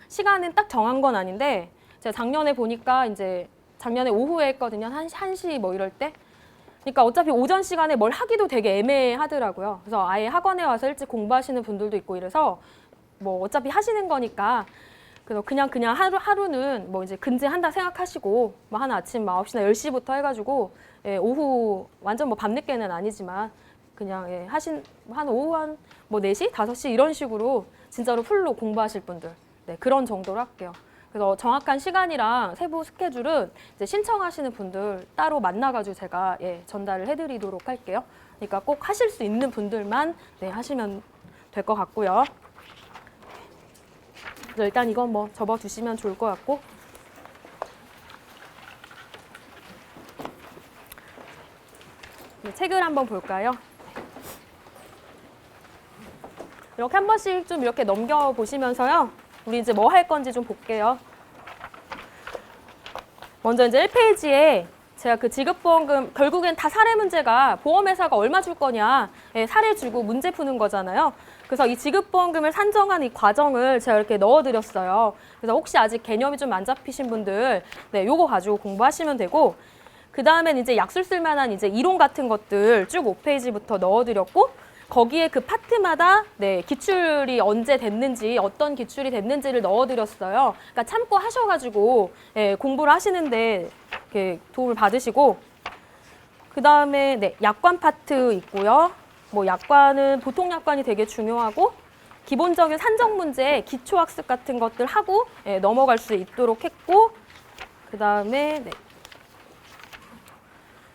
시간은 딱 정한 건 아닌데 제가 작년에 보니까 이제 작년에 오후에 했거든요. 1시 뭐 이럴 때. 그러니까 어차피 오전 시간에 뭘 하기도 되게 애매하더라고요. 그래서 아예 학원에 와서 일찍 공부하시는 분들도 있고 이래서 뭐 어차피 하시는 거니까 그래서 그냥 하루는 뭐 이제 근제한다 생각하시고 뭐 한 아침 9시나 10시부터 해가지고 예, 오후 완전 뭐 밤늦게는 아니지만 그냥 예, 한 오후 한 뭐 4시, 5시 이런 식으로 진짜로 풀로 공부하실 분들 네, 그런 정도로 할게요. 그래서 정확한 시간이랑 세부 스케줄은 이제 신청하시는 분들 따로 만나가지고 제가 예, 전달을 해드리도록 할게요. 그러니까 꼭 하실 수 있는 분들만 네, 하시면 될 것 같고요. 일단 이건 뭐 접어두시면 좋을 것 같고 네, 책을 한번 볼까요? 이렇게 한 번씩 좀 이렇게 넘겨보시면서요. 우리 이제 뭐 할 건지 좀 볼게요. 먼저 이제 1페이지에 제가 그 지급보험금 결국엔 다 사례 문제가 보험회사가 얼마 줄 거냐 사례 주고 문제 푸는 거잖아요. 그래서 이 지급보험금을 산정한 이 과정을 제가 이렇게 넣어드렸어요. 그래서 혹시 아직 개념이 좀 안 잡히신 분들 네, 요거 가지고 공부하시면 되고 그 다음엔 이제 약술 쓸만한 이제 이론 같은 것들 쭉 5페이지부터 넣어드렸고 거기에 그 파트마다 네, 기출이 언제 됐는지 어떤 기출이 됐는지를 넣어드렸어요. 그러니까 참고하셔가지고 예, 공부를 하시는데 이렇게 도움을 받으시고, 그 다음에 네, 약관 파트 있고요. 뭐 약관은 보통 약관이 되게 중요하고 기본적인 산정 문제, 기초 학습 같은 것들 하고 넘어갈 수 있도록 했고, 그 다음에 네.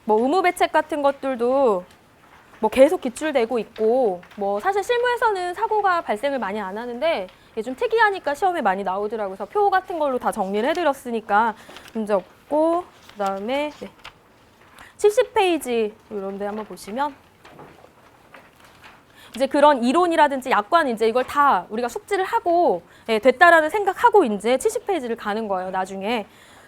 뭐 의무 배책 같은 것들도 뭐 계속 기출되고 있고, 뭐 사실 실무에서는 사고가 발생을 많이 안 하는데 이게 좀 특이하니까 시험에 많이 나오더라고요. 그래서 표 같은 걸로 다 정리를 해드렸으니까 문제 없고, 그 다음에 네. 70페이지 이런 데 한번 보시면 이제 그런 이론이라든지 약관 이제 이걸 다 우리가 숙지를 하고 됐다라는 생각하고 이제 70페이지를 가는 거예요, 나중에.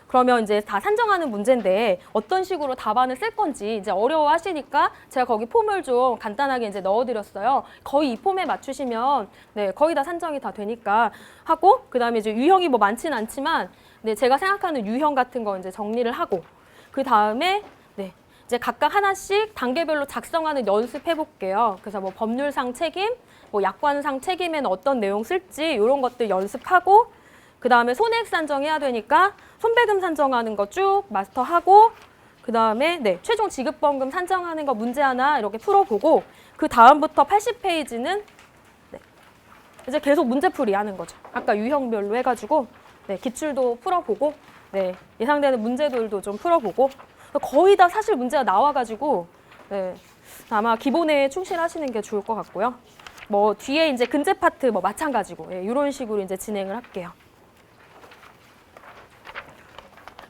그러면 이제 다 산정하는 문제인데 어떤 식으로 답안을 쓸 건지 이제 어려워하시니까 제가 거기 폼을 좀 간단하게 이제 넣어드렸어요. 거의 이 폼에 맞추시면 네, 거의 다 산정이 다 되니까 하고, 그다음에 이제 유형이 뭐 많지는 않지만 네, 제가 생각하는 유형 같은 거 이제 정리를 하고, 그 다음에 네, 이제 각각 하나씩 단계별로 작성하는 연습해 볼게요. 그래서 뭐 법률상 책임, 뭐 약관상 책임에는 어떤 내용 쓸지 이런 것들 연습하고, 그 다음에 손해액 산정해야 되니까 손배금 산정하는 거 쭉 마스터하고, 그 다음에 네, 최종 지급번금 산정하는 거 문제 하나 이렇게 풀어보고, 그 다음부터 80페이지는 네, 이제 계속 문제풀이 하는 거죠. 아까 유형별로 해가지고 네, 기출도 풀어보고 네, 예상되는 문제들도 좀 풀어보고, 거의 다 사실 문제가 나와가지고 네, 아마 기본에 충실하시는 게 좋을 것 같고요. 뭐 뒤에 이제 근제 파트 뭐 마찬가지고 이런 식으로 이제 진행을 할게요.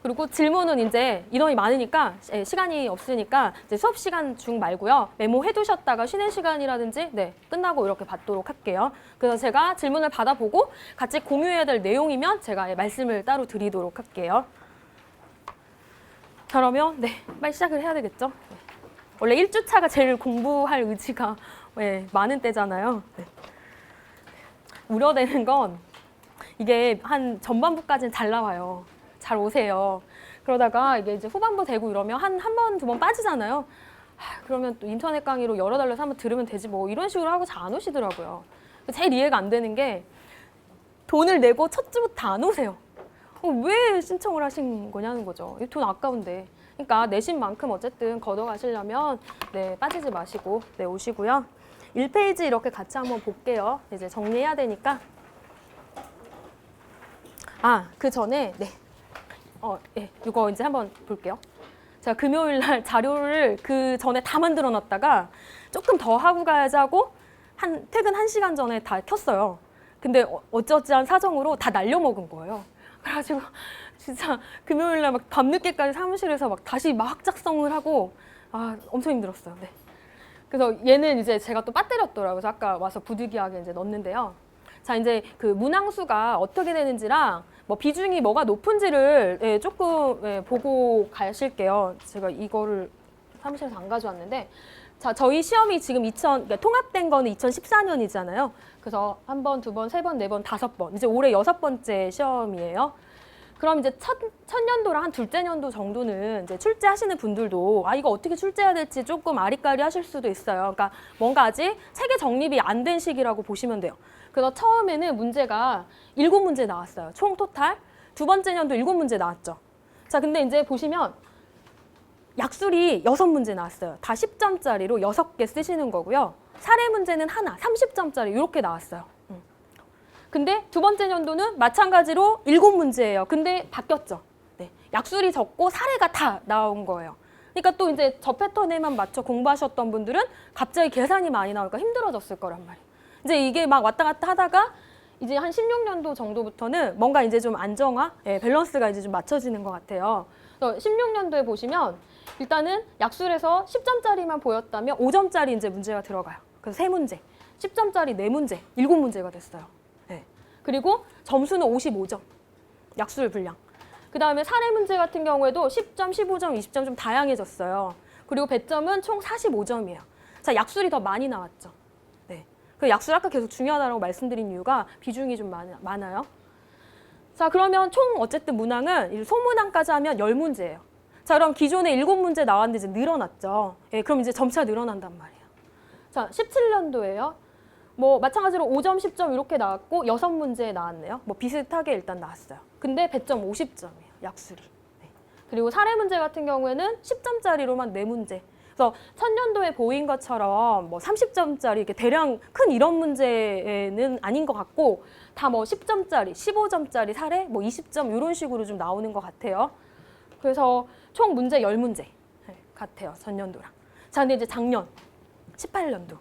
그리고 질문은 이제 인원이 많으니까 시간이 없으니까 이제 수업 시간 중 말고요. 메모해 두셨다가 쉬는 시간이라든지 네, 끝나고 이렇게 받도록 할게요. 그래서 제가 질문을 받아보고 같이 공유해야 될 내용이면 제가 말씀을 따로 드리도록 할게요. 그러면 네, 빨리 시작을 해야 되겠죠. 네. 원래 1주차가 제일 공부할 의지가 많은 때잖아요. 네. 우려되는 건 이게 한 전반부까지는 잘 나와요. 잘 오세요. 그러다가 이게 이제 후반부 되고 이러면 한 번, 두 번 빠지잖아요. 그러면 또 인터넷 강의로 열어달라서 한번 들으면 되지 뭐 이런 식으로 하고 잘 안 오시더라고요. 제일 이해가 안 되는 게 돈을 내고 첫 주부터 안 오세요. 왜 신청을 하신 거냐는 거죠. 돈 아까운데. 그러니까 내신 만큼 어쨌든 걷어가시려면 네, 빠지지 마시고 네, 오시고요. 1페이지 이렇게 같이 한번 볼게요. 이제 정리해야 되니까. 그 전에 네. 이거 이제 한번 볼게요. 제가 금요일 날 자료를 그 전에 다 만들어 놨다가 조금 더 하고 가야지 하고 퇴근 1시간 전에 다 켰어요. 근데 어쩌지한 사정으로 다 날려먹은 거예요. 그래가지고 진짜 금요일 날 막 밤늦게까지 사무실에서 막 다시 막 작성을 하고 엄청 힘들었어요. 네. 그래서 얘는 이제 제가 또 빠뜨렸더라고요. 그래서 아까 와서 부득이하게 이제 넣었는데요. 자, 이제 그 문항수가 어떻게 되는지랑 뭐 비중이 뭐가 높은지를 조금 보고 가실게요. 제가 이거를 사무실에서 안 가져왔는데, 자, 저희 시험이 지금 그러니까 통합된 거는 2014년이잖아요. 그래서 한 번, 두 번, 세 번, 네 번, 5번. 이제 올해 6번째 시험이에요. 그럼 이제 첫 년도랑 한 둘째 년도 정도는 이제 출제하시는 분들도 이거 어떻게 출제해야 될지 조금 아리까리 하실 수도 있어요. 그러니까 뭔가 아직 체계 정립이 안 된 시기라고 보시면 돼요. 그래서 처음에는 문제가 7문제 나왔어요. 총 토탈. 두 번째 년도 7문제 나왔죠. 자, 근데 이제 보시면 약술이 6문제 나왔어요. 다 10점짜리로 6개 쓰시는 거고요. 사례 문제는 하나, 30점짜리 이렇게 나왔어요. 근데 두 번째 연도는 마찬가지로 7문제예요. 근데 바뀌었죠. 네. 약술이 적고 사례가 다 나온 거예요. 그러니까 또 이제 저 패턴에만 맞춰 공부하셨던 분들은 갑자기 계산이 많이 나오니까 힘들어졌을 거란 말이에요. 이제 이게 막 왔다 갔다 하다가 이제 한 16년도 정도부터는 뭔가 이제 좀 안정화, 밸런스가 이제 좀 맞춰지는 것 같아요. 그래서 16년도에 보시면 일단은 약술에서 10점짜리만 보였다면 5점짜리 이제 문제가 들어가요. 그래서 3문제, 10점짜리 4문제, 7문제가 됐어요. 네. 그리고 점수는 55점, 약술 분량. 그 다음에 사례 문제 같은 경우에도 10점, 15점, 20점 좀 다양해졌어요. 그리고 배점은 총 45점이에요. 자, 약술이 더 많이 나왔죠. 네. 그 약술 아까 계속 중요하다고 말씀드린 이유가 비중이 좀 많아요. 자, 그러면 총 어쨌든 문항은 소문항까지 하면 10문제예요. 자, 그럼 기존에 7문제 나왔는데 이제 늘어났죠. 예, 그럼 이제 점차 늘어난단 말이에요. 자, 17년도에요. 뭐 마찬가지로 5점, 10점 이렇게 나왔고 6문제 나왔네요. 뭐 비슷하게 일단 나왔어요. 근데 배점 50점이에요. 약술이. 네. 그리고 사례 문제 같은 경우에는 10점짜리로만 4문제. 그래서 천년도에 보인 것처럼 뭐 30점짜리 이렇게 대량 큰 이런 문제는 아닌 것 같고 다 뭐 10점짜리, 15점짜리 사례, 뭐 20점 이런 식으로 좀 나오는 것 같아요. 그래서 총 문제 10문제 같아요. 전년도랑. 자, 근데 이제 작년 18년도.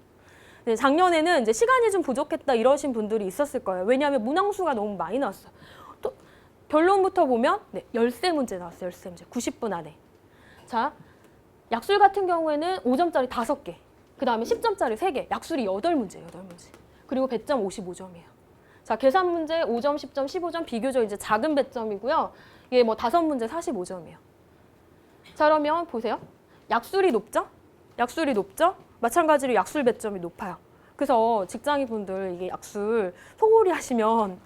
네, 작년에는 이제 시간이 좀 부족했다 이러신 분들이 있었을 거예요. 왜냐하면 문항수가 너무 많이 나왔어요. 또 결론부터 보면 13문제 나왔어요. 13문제. 90분 안에. 자, 약술 같은 경우에는 5점짜리 5개. 그 다음에 10점짜리 3개. 약술이 8문제, 8문제. 그리고 배점 55점이에요. 자, 계산 문제 5점, 10점, 15점 비교적 이제 작은 배점이고요. 이게 뭐 5문제 45점이에요. 자, 그러면 보세요. 약술이 높죠? 약술이 높죠? 마찬가지로 약술 배점이 높아요. 그래서 직장인분들 이게 약술 소홀히 하시면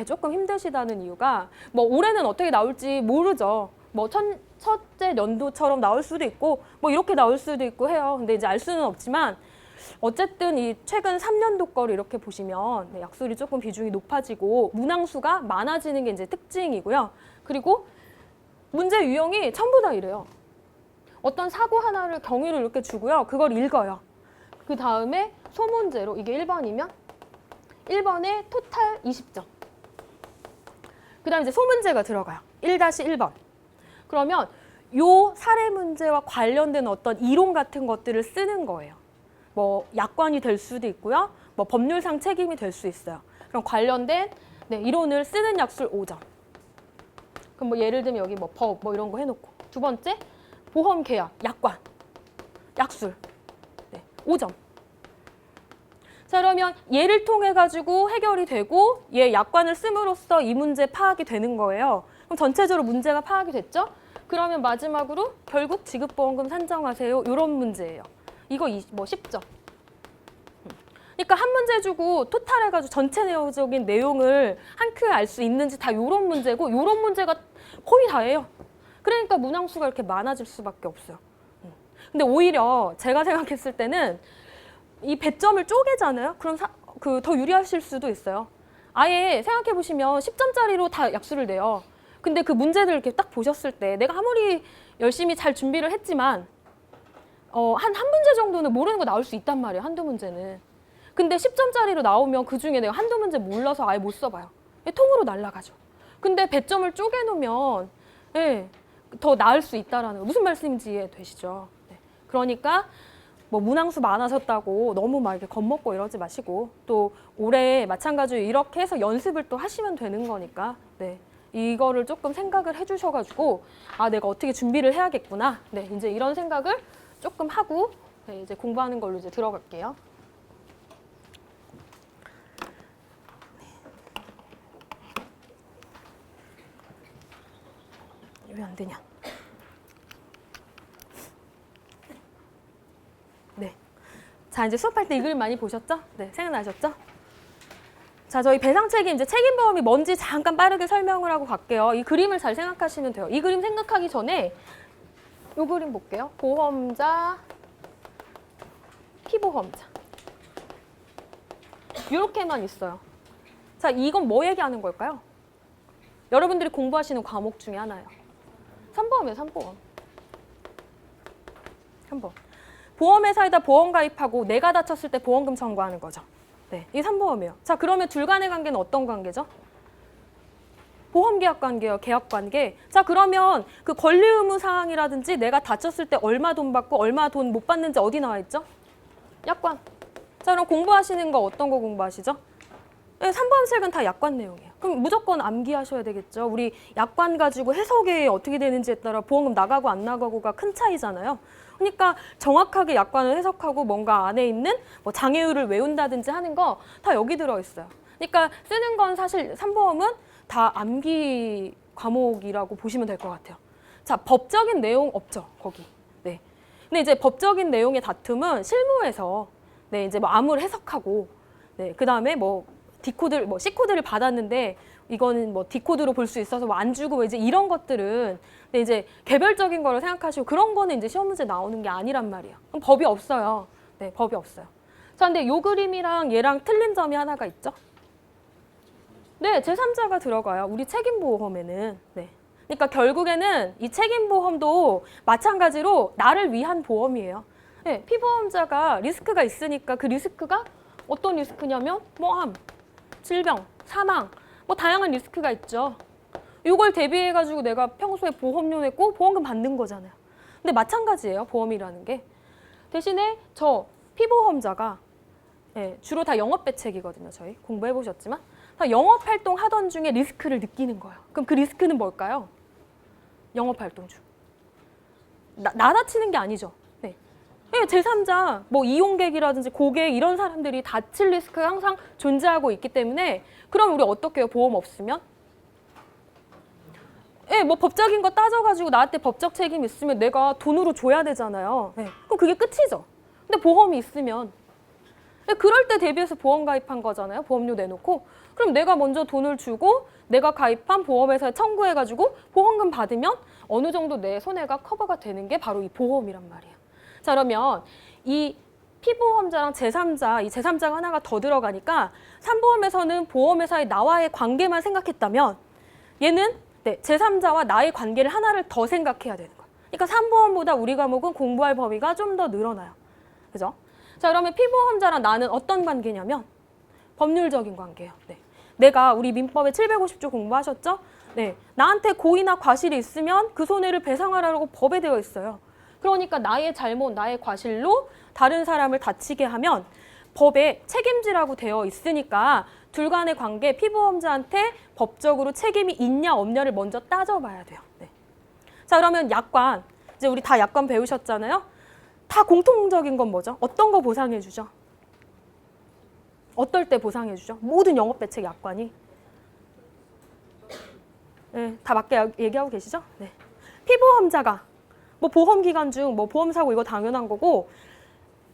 조금 힘드시다는 이유가 뭐 올해는 어떻게 나올지 모르죠. 뭐 첫째 연도처럼 나올 수도 있고 뭐 이렇게 나올 수도 있고 해요. 근데 이제 알 수는 없지만 어쨌든 이 최근 3년도 거를 이렇게 보시면 약술이 조금 비중이 높아지고 문항수가 많아지는 게 이제 특징이고요. 그리고 문제 유형이 전부 다 이래요. 어떤 사고 하나를 경위를 이렇게 주고요. 그걸 읽어요. 그 다음에 소문제로 이게 1번이면 1번에 토탈 20점. 그 다음에 이제 소문제가 들어가요. 1-1번. 그러면 요 사례 문제와 관련된 어떤 이론 같은 것들을 쓰는 거예요. 뭐 약관이 될 수도 있고요. 뭐 법률상 책임이 될 수 있어요. 그럼 관련된 이론을 쓰는 약술 5점. 그럼 뭐 예를 들면 여기 뭐 법 뭐 이런 거 해놓고. 두 번째 보험 계약, 약관, 약술 5점. 자, 그러면 얘를 통해 가지고 해결이 되고 얘 약관을 씀으로써 이 문제 파악이 되는 거예요. 그럼 전체적으로 문제가 파악이 됐죠? 그러면 마지막으로 결국 지급보험금 산정하세요. 이런 문제예요. 이거 뭐 10점. 그러니까 한 문제 주고 토탈해가지고 전체 내용적인 내용을 한 큐에 알 수 있는지 다 이런 문제고 이런 문제가 거의 다예요. 그러니까 문항수가 이렇게 많아질 수밖에 없어요. 근데 오히려 제가 생각했을 때는 이 배점을 쪼개잖아요. 그럼 더 유리하실 수도 있어요. 아예 생각해 보시면 10점짜리로 다 약수를 내요. 근데 그 문제들 이렇게 딱 보셨을 때 내가 아무리 열심히 잘 준비를 했지만 한 문제 정도는 모르는 거 나올 수 있단 말이에요. 한두 문제는. 근데 10점짜리로 나오면 그중에 내가 한두 문제 몰라서 아예 못 써봐요. 통으로 날아가죠. 근데 배점을 쪼개놓으면 더 나을 수 있다라는 거. 무슨 말씀인지 이해되시죠? 그러니까 뭐 문항수 많아졌다고 너무 막 이렇게 겁먹고 이러지 마시고 또 올해 마찬가지로 이렇게 해서 연습을 또 하시면 되는 거니까 이거를 조금 생각을 해주셔가지고 아 내가 어떻게 준비를 해야겠구나 이제 이런 생각을 조금 하고 이제 공부하는 걸로 이제 들어갈게요. 왜 안 되냐? 자, 이제 수업할 때 이 그림 많이 보셨죠? 생각나셨죠? 자, 저희 배상책임, 이제 책임보험이 뭔지 잠깐 빠르게 설명을 하고 갈게요. 이 그림을 잘 생각하시면 돼요. 이 그림 생각하기 전에 이 그림 볼게요. 보험자, 피보험자. 이렇게만 있어요. 자, 이건 뭐 얘기하는 걸까요? 여러분들이 공부하시는 과목 중에 하나예요. 3보험이에요, 3보험. 3보험. 보험회사에다 보험 가입하고 내가 다쳤을 때 보험금 청구하는 거죠. 이 3보험이에요. 자, 그러면 둘 간의 관계는 어떤 관계죠? 보험계약 관계예요, 계약 관계. 자, 그러면 그 권리 의무 사항이라든지 내가 다쳤을 때 얼마 돈 받고 얼마 돈 못 받는지 어디 나와 있죠? 약관. 자, 그럼 공부하시는 거 어떤 거 공부하시죠? 3보험책은 다 약관 내용이에요. 그럼 무조건 암기하셔야 되겠죠. 우리 약관 가지고 해석이 어떻게 되는지에 따라 보험금 나가고 안 나가고가 큰 차이잖아요. 그러니까 정확하게 약관을 해석하고 뭔가 안에 있는 뭐 장애율을 외운다든지 하는 거 다 여기 들어있어요. 그러니까 쓰는 건 사실 3보험은 다 암기 과목이라고 보시면 될 것 같아요. 자, 법적인 내용 없죠, 거기. 근데 이제 법적인 내용의 다툼은 실무에서 이제 뭐 암을 해석하고 그 다음에 뭐 D코드, 뭐 C코드를 받았는데 이거는 뭐 D코드로 볼 수 있어서 뭐 안 주고 이제 이런 것들은 이제 개별적인 거로 생각하시고 그런 거는 이제 시험 문제 나오는 게 아니란 말이에요. 그럼 법이 없어요. 법이 없어요. 자, 근데 요 그림이랑 얘랑 틀린 점이 하나가 있죠? 제3자가 들어가요. 우리 책임보험에는. 그러니까 결국에는 이 책임보험도 마찬가지로 나를 위한 보험이에요. 네, 피보험자가 리스크가 있으니까 그 리스크가 어떤 리스크냐면 뭐 암, 질병, 사망, 뭐 다양한 리스크가 있죠. 이걸 대비해가지고 내가 평소에 보험료 냈고 보험금 받는 거잖아요. 근데 마찬가지예요, 보험이라는 게. 대신에 저 피보험자가 주로 다 영업대책이거든요. 저희 공부해보셨지만 다 영업활동 하던 중에 리스크를 느끼는 거예요. 그럼 그 리스크는 뭘까요? 영업활동 중. 나 다치는 게 아니죠. 네. 제3자, 뭐 이용객이라든지 고객 이런 사람들이 다칠 리스크가 항상 존재하고 있기 때문에 그럼 우리 어떻게 해요? 보험 없으면? 뭐 법적인 거 따져가지고 나한테 법적 책임 있으면 내가 돈으로 줘야 되잖아요. 그럼 그게 끝이죠. 근데 보험이 있으면 그럴 때 대비해서 보험 가입한 거잖아요. 보험료 내놓고. 그럼 내가 먼저 돈을 주고 내가 가입한 보험회사에 청구해가지고 보험금 받으면 어느 정도 내 손해가 커버가 되는 게 바로 이 보험이란 말이에요. 자, 그러면 이 피보험자랑 제3자, 이 제3자가 하나가 더 들어가니까 3보험에서는 보험회사의 나와의 관계만 생각했다면 얘는 제3자와 나의 관계를 하나를 더 생각해야 되는 거예요. 그러니까 3보험보다 우리 과목은 공부할 범위가 좀 더 늘어나요. 그죠? 자, 그러면 피보험자랑 나는 어떤 관계냐면 법률적인 관계예요. 내가 우리 민법의 750조 공부하셨죠? 나한테 고의나 과실이 있으면 그 손해를 배상하라고 법에 되어 있어요. 그러니까 나의 잘못, 나의 과실로 다른 사람을 다치게 하면 법에 책임지라고 되어 있으니까 둘 간의 관계, 피보험자한테 법적으로 책임이 있냐 없냐를 먼저 따져봐야 돼요. 자, 그러면 약관. 이제 우리 다 약관 배우셨잖아요. 다 공통적인 건 뭐죠? 어떤 거 보상해 주죠? 어떨 때 보상해 주죠? 모든 영업대책 약관이. 다 맞게 얘기하고 계시죠? 피보험자가 뭐 보험기간 중 뭐 보험사고 이거 당연한 거고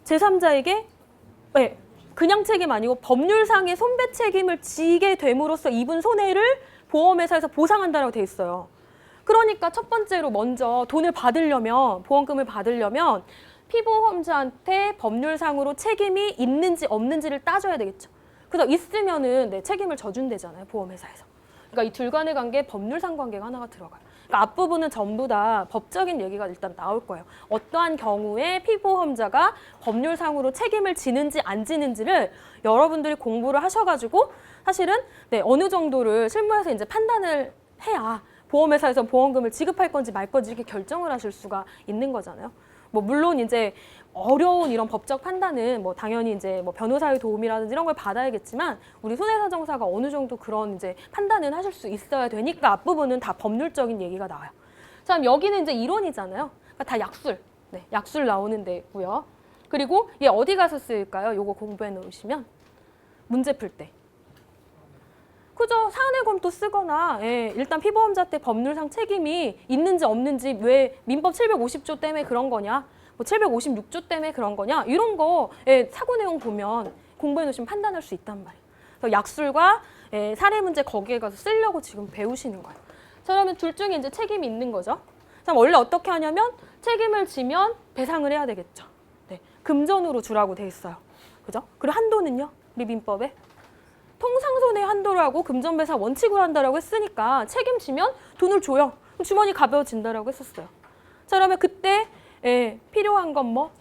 제3자에게 그냥 책임 아니고 법률상의 손배 책임을 지게 됨으로써 입은 손해를 보험회사에서 보상한다고 돼 있어요. 그러니까 첫 번째로 먼저 돈을 받으려면, 보험금을 받으려면 피보험자한테 법률상으로 책임이 있는지 없는지를 따져야 되겠죠. 그래서 있으면은 책임을 져준대잖아요, 보험회사에서. 그러니까 이 둘 간의 관계에 법률상 관계가 하나가 들어가요. 그러니까 앞부분은 전부 다 법적인 얘기가 일단 나올 거예요. 어떠한 경우에 피보험자가 법률상으로 책임을 지는지 안 지는지를 여러분들이 공부를 하셔가지고 사실은 어느 정도를 실무에서 이제 판단을 해야 보험회사에서 보험금을 지급할 건지 말 건지 이렇게 결정을 하실 수가 있는 거잖아요. 뭐 물론 이제 어려운 이런 법적 판단은 뭐 당연히 이제 뭐 변호사의 도움이라든지 이런 걸 받아야겠지만 우리 손해사정사가 어느 정도 그런 이제 판단은 하실 수 있어야 되니까 앞부분은 다 법률적인 얘기가 나와요. 자, 그럼 여기는 이제 이론이잖아요. 그러니까 다 약술, 약술 나오는 데고요. 그리고 얘 어디 가서 쓰일까요? 요거 공부해 놓으시면 문제 풀 때. 그죠? 사안의 검토 쓰거나 일단 피보험자 때 법률상 책임이 있는지 없는지 왜 민법 750조 때문에 그런 거냐 뭐 756조 때문에 그런 거냐 이런 거 사고 내용 보면 공부해 놓으시면 판단할 수 있단 말이에요. 그래서 약술과 사례 문제 거기에 가서 쓰려고 지금 배우시는 거예요. 자, 그러면 둘 중에 이제 책임이 있는 거죠. 자, 원래 어떻게 하냐면 책임을 지면 배상을 해야 되겠죠. 금전으로 주라고 돼 있어요. 그죠? 그리고 한도는요? 우리 민법에 통상손해 한도라고 금전배상 원칙으로 한다라고 했으니까 책임지면 돈을 줘요. 주머니 가벼워진다라고 했었어요. 자, 그러면 그때 필요한 건 뭐?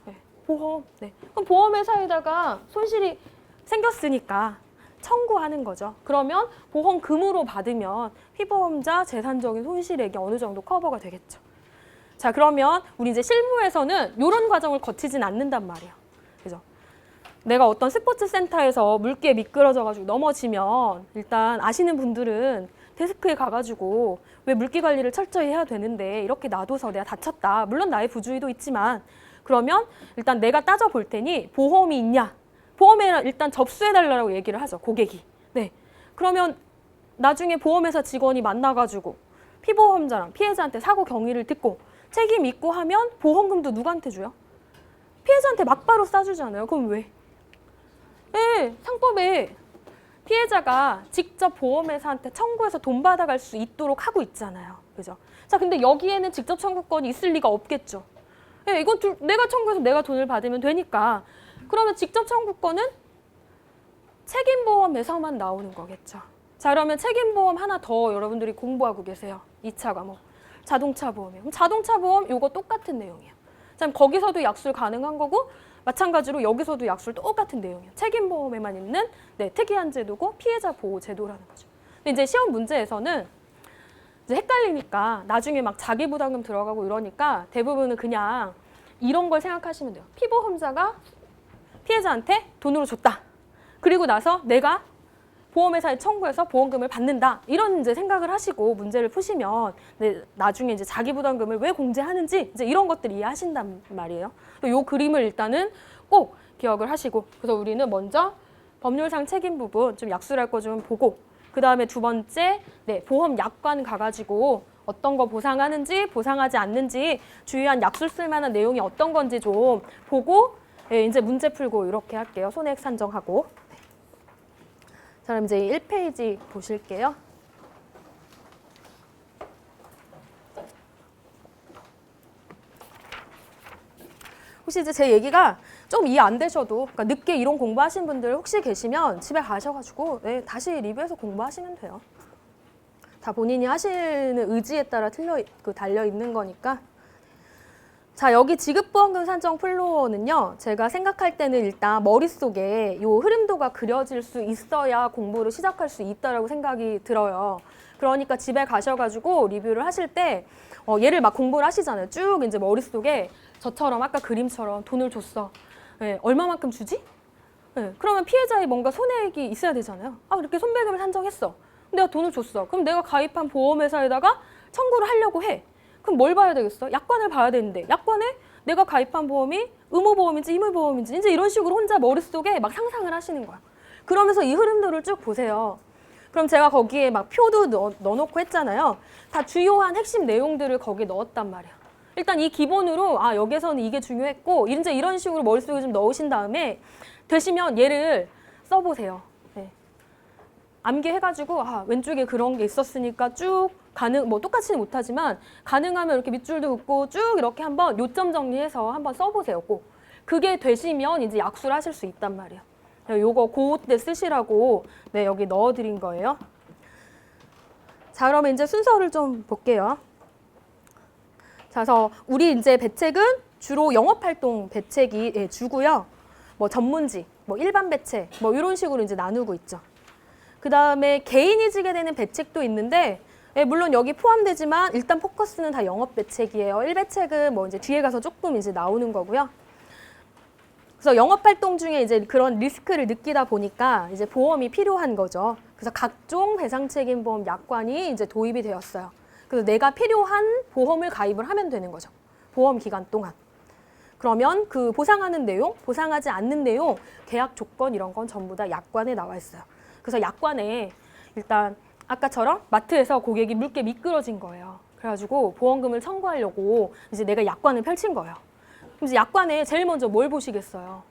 보험. 그럼 보험회사에다가 손실이 생겼으니까 청구하는 거죠. 그러면 보험금으로 받으면 피보험자 재산적인 손실액이 어느 정도 커버가 되겠죠. 자, 그러면 우리 이제 실무에서는 이런 과정을 거치진 않는단 말이에요. 그죠? 내가 어떤 스포츠 센터에서 물기에 미끄러져가지고 넘어지면 일단 아시는 분들은 데스크에 가가지고 왜 물기 관리를 철저히 해야 되는데 이렇게 놔둬서 내가 다쳤다. 물론 나의 부주의도 있지만 그러면 일단 내가 따져볼 테니 보험이 있냐. 보험에 일단 접수해달라고 얘기를 하죠. 고객이. 그러면 나중에 보험회사 직원이 만나가지고 피보험자랑 피해자한테 사고 경위를 듣고 책임 있고 하면 보험금도 누구한테 줘요? 피해자한테 막바로 싸주잖아요. 그럼 왜? 상법에 피해자가 직접 보험회사한테 청구해서 돈 받아갈 수 있도록 하고 있잖아요. 그죠? 자, 근데 여기에는 직접 청구권이 있을 리가 없겠죠. 이건 내가 청구해서 내가 돈을 받으면 되니까. 그러면 직접 청구권은 책임보험에서만 나오는 거겠죠. 자, 그러면 책임보험 하나 더 여러분들이 공부하고 계세요. 2차 과목. 자동차 보험이에요. 그럼 자동차 보험 요거 똑같은 내용이에요. 자, 거기서도 약술 가능한 거고 마찬가지로 여기서도 약술 똑같은 내용이에요. 책임보험에만 있는 특이한 제도고 피해자 보호 제도라는 거죠. 근데 이제 시험 문제에서는 이제 헷갈리니까 나중에 막 자기 부담금 들어가고 이러니까 대부분은 그냥 이런 걸 생각하시면 돼요. 피보험자가 피해자한테 돈으로 줬다. 그리고 나서 내가 보험회사에 청구해서 보험금을 받는다. 이런 이제 생각을 하시고 문제를 푸시면 나중에 이제 자기 부담금을 왜 공제하는지 이제 이런 것들 이해하신단 말이에요. 이 그림을 일단은 꼭 기억을 하시고 그래서 우리는 먼저 법률상 책임 부분 좀 약술할 거 좀 보고 그 다음에 두 번째 보험 약관 가가지고 어떤 거 보상하는지 보상하지 않는지 주요한 약술 쓸 만한 내용이 어떤 건지 좀 보고 이제 문제 풀고 이렇게 할게요. 손해액 산정하고. 자, 그럼 이제 1페이지 보실게요. 혹시 이제 제 얘기가 좀 이해 안 되셔도 그러니까 늦게 이론 공부하신 분들 혹시 계시면 집에 가셔가지고 다시 리뷰해서 공부하시면 돼요. 다 본인이 하시는 의지에 따라 달려 있는 거니까. 자, 여기 지급보험금 산정 플로어는요. 제가 생각할 때는 일단 머릿속에 이 흐름도가 그려질 수 있어야 공부를 시작할 수 있다라고 생각이 들어요. 그러니까 집에 가셔가지고 리뷰를 하실 때 얘를 막 공부를 하시잖아요. 쭉 이제 머릿속에 저처럼 아까 그림처럼 돈을 줬어. 얼마만큼 주지? 그러면 피해자의 뭔가 손해액이 있어야 되잖아요. 아, 이렇게 손배금을 산정했어. 내가 돈을 줬어. 그럼 내가 가입한 보험회사에다가 청구를 하려고 해. 그럼 뭘 봐야 되겠어? 약관을 봐야 되는데 약관에 내가 가입한 보험이 의무보험인지 의무보험인지 이제 이런 식으로 혼자 머릿속에 막 상상을 하시는 거야. 그러면서 이 흐름도를 쭉 보세요. 그럼 제가 거기에 막 표도 넣어놓고 했잖아요. 다 주요한 핵심 내용들을 거기에 넣었단 말이야. 일단 이 기본으로 여기서는 이게 중요했고 이제 이런 식으로 머릿속에 좀 넣으신 다음에 되시면 얘를 써보세요. 암기해가지고 왼쪽에 그런 게 있었으니까 쭉 똑같이는 못하지만 가능하면 이렇게 밑줄도 긋고 쭉 이렇게 한번 요점 정리해서 한번 써보세요. 꼭. 그게 되시면 이제 약수를 하실 수 있단 말이에요. 요거 그때 쓰시라고 여기 넣어드린 거예요. 자, 그러면 이제 순서를 좀 볼게요. 자, 그래서 우리 이제 배책은 주로 영업활동 배책이 주고요. 뭐 전문직, 뭐 일반 배책, 뭐 이런 식으로 이제 나누고 있죠. 그 다음에 개인이 지게 되는 배책도 있는데 물론 여기 포함되지만 일단 포커스는 다 영업 배책이에요. 1배책은 뭐 이제 뒤에 가서 조금 이제 나오는 거고요. 그래서 영업 활동 중에 이제 그런 리스크를 느끼다 보니까 이제 보험이 필요한 거죠. 그래서 각종 배상 책임 보험 약관이 이제 도입이 되었어요. 그래서 내가 필요한 보험을 가입을 하면 되는 거죠. 보험 기간 동안. 그러면 그 보상하는 내용, 보상하지 않는 내용, 계약 조건 이런 건 전부 다 약관에 나와 있어요. 그래서 약관에 일단 아까처럼 마트에서 고객이 물게 미끄러진 거예요. 그래가지고 보험금을 청구하려고 이제 내가 약관을 펼친 거예요. 그럼 이제 약관에 제일 먼저 뭘 보시겠어요?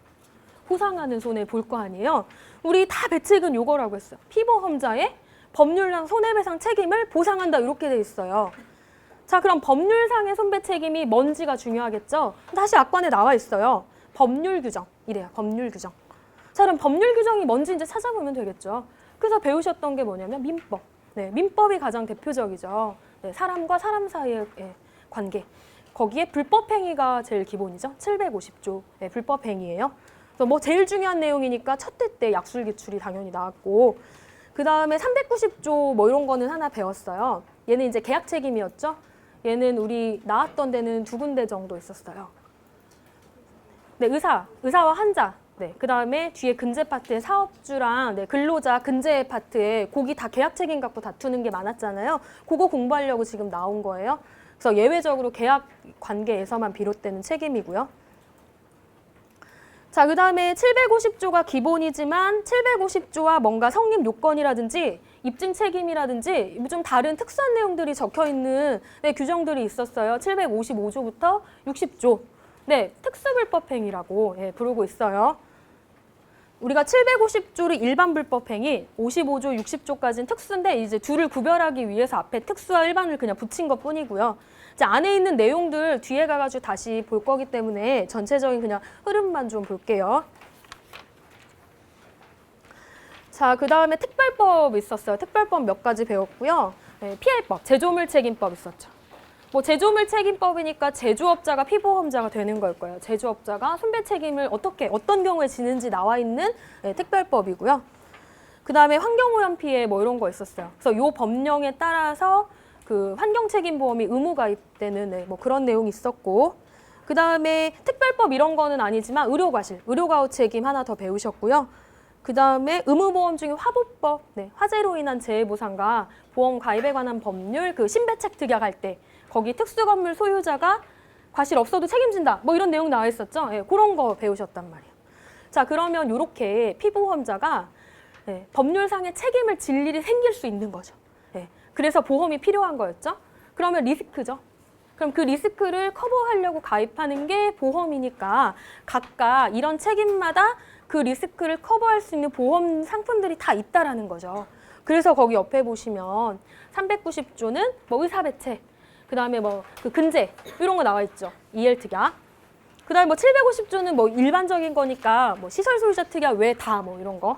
보상하는 손해 볼 거 아니에요? 우리 다 배책은 요거라고 했어요. 피보험자의 법률상 손해배상 책임을 보상한다 이렇게 돼 있어요. 자, 그럼 법률상의 손배 책임이 뭔지가 중요하겠죠? 다시 약관에 나와 있어요. 법률 규정 이래요. 법률 규정. 자, 그럼 법률 규정이 뭔지 이제 찾아보면 되겠죠. 그래서 배우셨던 게 뭐냐면 민법. 민법이 가장 대표적이죠. 사람과 사람 사이의 관계. 거기에 불법행위가 제일 기본이죠. 750조 불법행위예요. 그래서 뭐 제일 중요한 내용이니까 첫 회 때 약술기출이 당연히 나왔고 그 다음에 390조 뭐 이런 거는 하나 배웠어요. 얘는 이제 계약 책임이었죠. 얘는 우리 나왔던 데는 2군데 정도 있었어요. 의사와 환자. 그 다음에 뒤에 근제 파트에 사업주랑 근로자 근제 파트에 거기 다 계약 책임 갖고 다투는 게 많았잖아요. 그거 공부하려고 지금 나온 거예요. 그래서 예외적으로 계약 관계에서만 비롯되는 책임이고요. 자, 그 다음에 750조가 기본이지만 750조와 뭔가 성립 요건이라든지 입증 책임이라든지 좀 다른 특수한 내용들이 적혀 있는 규정들이 있었어요. 755조부터 60조. 특수불법행위라고 부르고 있어요. 우리가 750조를 일반 불법행위, 55조, 60조까지는 특수인데 이제 둘을 구별하기 위해서 앞에 특수와 일반을 그냥 붙인 것 뿐이고요. 이제 안에 있는 내용들 뒤에 가가지고 다시 볼 거기 때문에 전체적인 그냥 흐름만 좀 볼게요. 자, 그 다음에 특별법 있었어요. 특별법 몇 가지 배웠고요. 피해법, 제조물 책임법 있었죠. 뭐 제조물 책임법이니까 제조업자가 피보험자가 되는 걸 거예요. 제조업자가 손배 책임을 어떤 경우에 지는지 나와 있는 특별법이고요. 그다음에 환경오염 피해 뭐 이런 거 있었어요. 그래서 요 법령에 따라서 그 환경책임보험이 의무 가입되는 뭐 그런 내용이 있었고, 그다음에 특별법 이런 거는 아니지만 의료과실, 의료가후 책임 하나 더 배우셨고요. 그다음에 의무보험 중에 화보법, 화재로 인한 재해보상과 보험 가입에 관한 법률, 그 신배책 특약할 때 거기 특수건물 소유자가 과실 없어도 책임진다, 뭐 이런 내용 나와 있었죠. 그런 거 배우셨단 말이에요. 자, 그러면 이렇게 피보험자가 법률상의 책임을 질 일이 생길 수 있는 거죠. 그래서 보험이 필요한 거였죠. 그러면 리스크죠. 그럼 그 리스크를 커버하려고 가입하는 게 보험이니까 각각 이런 책임마다 그 리스크를 커버할 수 있는 보험 상품들이 다 있다라는 거죠. 그래서 거기 옆에 보시면 390조는 뭐 의사배체, 그다음에 뭐 그 근제 이런 거 나와 있죠. EL 특약. 그다음에 뭐 750조는 뭐 일반적인 거니까 뭐 시설 소유자 특약 외 다 뭐 이런 거.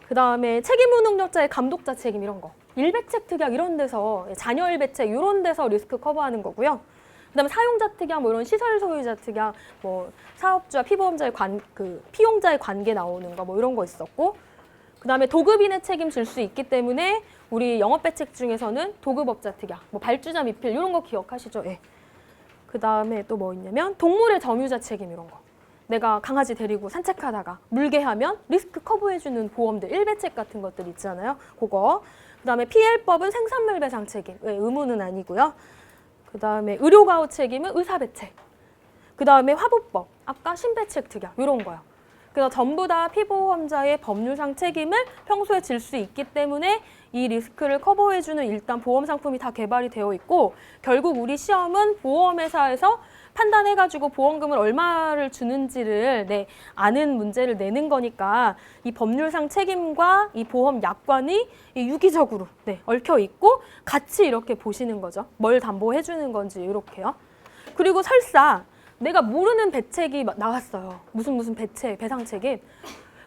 그다음에 책임 무능력자의 감독자 책임 이런 거. 일배책 특약 이런 데서 자녀 일배책 이런 데서 리스크 커버하는 거고요. 그다음에 사용자 특약 뭐 이런 시설 소유자 특약 뭐 사업주와 피보험자의 피용자의 관계 나오는 거 뭐 이런 거 있었고, 그다음에 도급인의 책임 질 수 있기 때문에 우리 영업배책 중에서는 도급업자 특약, 뭐 발주자 미필 이런 거 기억하시죠? 그다음에 또 뭐 있냐면 동물의 점유자 책임 이런 거. 내가 강아지 데리고 산책하다가 물게 하면 리스크 커버해주는 보험들, 일배책 같은 것들 있잖아요. 그거. 그다음에 PL법은 생산물 배상 책임, 의무는 아니고요. 그다음에 의료가후 책임은 의사배책. 그다음에 화보법, 아까 신배책 특약 이런 거요. 그래서 전부 다 피보험자의 법률상 책임을 평소에 질 수 있기 때문에 이 리스크를 커버해주는 일단 보험 상품이 다 개발이 되어 있고, 결국 우리 시험은 보험회사에서 판단해가지고 보험금을 얼마를 주는지를 아는 문제를 내는 거니까 이 법률상 책임과 이 보험 약관이 유기적으로 얽혀 있고 같이 이렇게 보시는 거죠. 뭘 담보해주는 건지 이렇게요. 그리고 설사 내가 모르는 배책이 나왔어요. 무슨 배상 책임.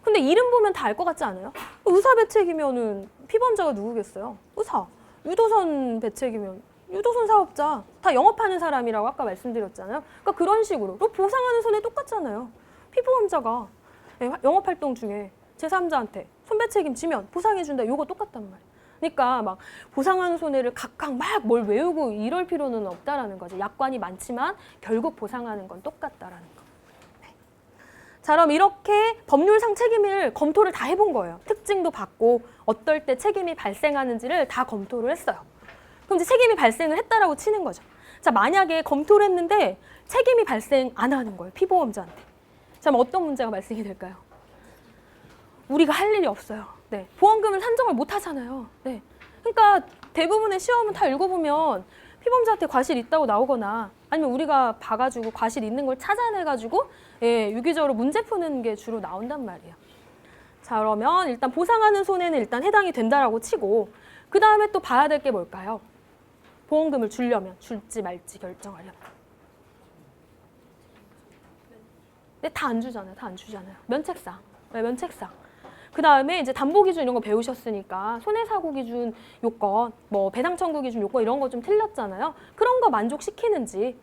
근데 이름 보면 다 알 것 같지 않아요? 의사 배책이면은 피보험자가 누구겠어요? 의사. 유도선 배책이면 유도선 사업자. 다 영업하는 사람이라고 아까 말씀드렸잖아요. 그러니까 그런 식으로. 보상하는 손해 똑같잖아요. 피보험자가 영업활동 중에 제3자한테 손배 책임지면 보상해준다. 이거 똑같단 말이에요. 그러니까 막 보상하는 손해를 각각 막 뭘 외우고 이럴 필요는 없다라는 거죠. 약관이 많지만 결국 보상하는 건 똑같다라는 거. 자, 그럼 이렇게 법률상 책임을 검토를 다 해본 거예요. 특징도 받고 어떨 때 책임이 발생하는지를 다 검토를 했어요. 그럼 이제 책임이 발생을 했다라고 치는 거죠. 자, 만약에 검토를 했는데 책임이 발생 안 하는 거예요. 피보험자한테. 자, 그럼 어떤 문제가 발생이 될까요? 우리가 할 일이 없어요. 보험금을 산정을 못 하잖아요. 그러니까 대부분의 시험은 다 읽어보면 피보험자한테 과실 있다고 나오거나 아니면 우리가 봐가지고 과실 있는 걸 찾아내가지고 유기적으로 문제 푸는 게 주로 나온단 말이에요. 자, 그러면 일단 보상하는 손해는 일단 해당이 된다라고 치고, 그 다음에 또 봐야 될 게 뭘까요? 보험금을 주려면, 줄지 말지 결정하려면. 근데 다 안 주잖아요. 다 안 주잖아요. 면책상. 면책상. 그 다음에 이제 담보기준 이런 거 배우셨으니까 손해사고 기준 요건, 뭐 배상청구 기준 요건 이런 거 좀 틀렸잖아요. 그런 거 만족시키는지.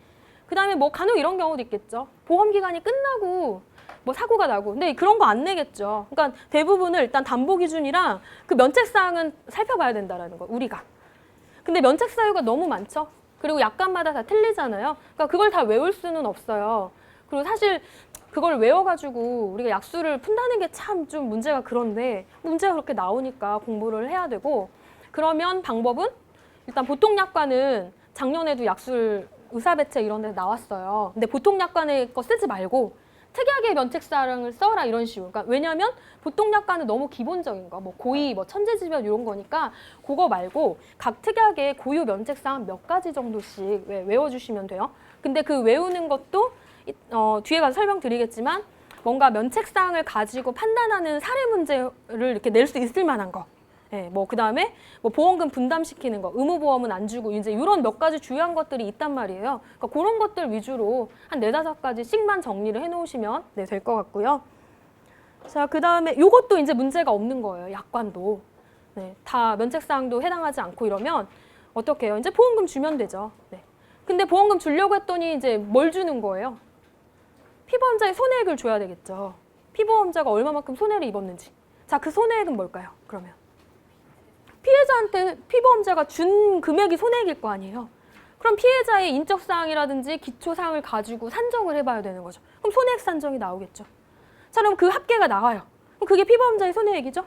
그 다음에 뭐 간혹 이런 경우도 있겠죠. 보험기간이 끝나고 뭐 사고가 나고. 근데 그런 거 안 내겠죠. 그러니까 대부분을 일단 담보기준이랑 그 면책사항은 살펴봐야 된다라는 거, 우리가. 근데 면책 사유가 너무 많죠. 그리고 약관마다 다 틀리잖아요. 그러니까 그걸 다 외울 수는 없어요. 그리고 사실 그걸 외워가지고 우리가 약수를 푼다는 게 참 좀 문제가 그런데 문제가 그렇게 나오니까 공부를 해야 되고, 그러면 방법은 일단 보통 약관은 작년에도 약술 의사배책 이런 데 나왔어요. 근데 보통 약관의 거 쓰지 말고 특약의 면책사항을 써라 이런 식으로. 그러니까 왜냐하면 보통 약관은 너무 기본적인 거, 뭐 고의, 뭐 천재지변 이런 거니까 그거 말고 각 특약의 고유 면책사항 몇 가지 정도씩 외워주시면 돼요. 근데 그 외우는 것도 뒤에 가서 설명드리겠지만 뭔가 면책사항을 가지고 판단하는 사례 문제를 이렇게 낼 수 있을 만한 거. 뭐 그다음에 뭐 보험금 분담시키는 거, 의무보험은 안 주고 이제 이런 몇 가지 주요한 것들이 있단 말이에요. 그러니까 그런 것들 위주로 한 4-5가지씩만 정리를 해놓으시면 될 것 같고요. 자, 그다음에 요것도 이제 문제가 없는 거예요. 약관도. 다 면책사항도 해당하지 않고 이러면 어떻게 해요? 이제 보험금 주면 되죠. 근데 보험금 주려고 했더니 이제 뭘 주는 거예요? 피보험자의 손해액을 줘야 되겠죠. 피보험자가 얼마만큼 손해를 입었는지. 자, 그 손해액은 뭘까요? 그러면 피해자한테 피보험자가 준 금액이 손해액일 거 아니에요. 그럼 피해자의 인적사항이라든지 기초사항을 가지고 산정을 해봐야 되는 거죠. 그럼 손해액 산정이 나오겠죠. 자, 그럼 그 합계가 나와요. 그럼 그게 피보험자의 손해액이죠.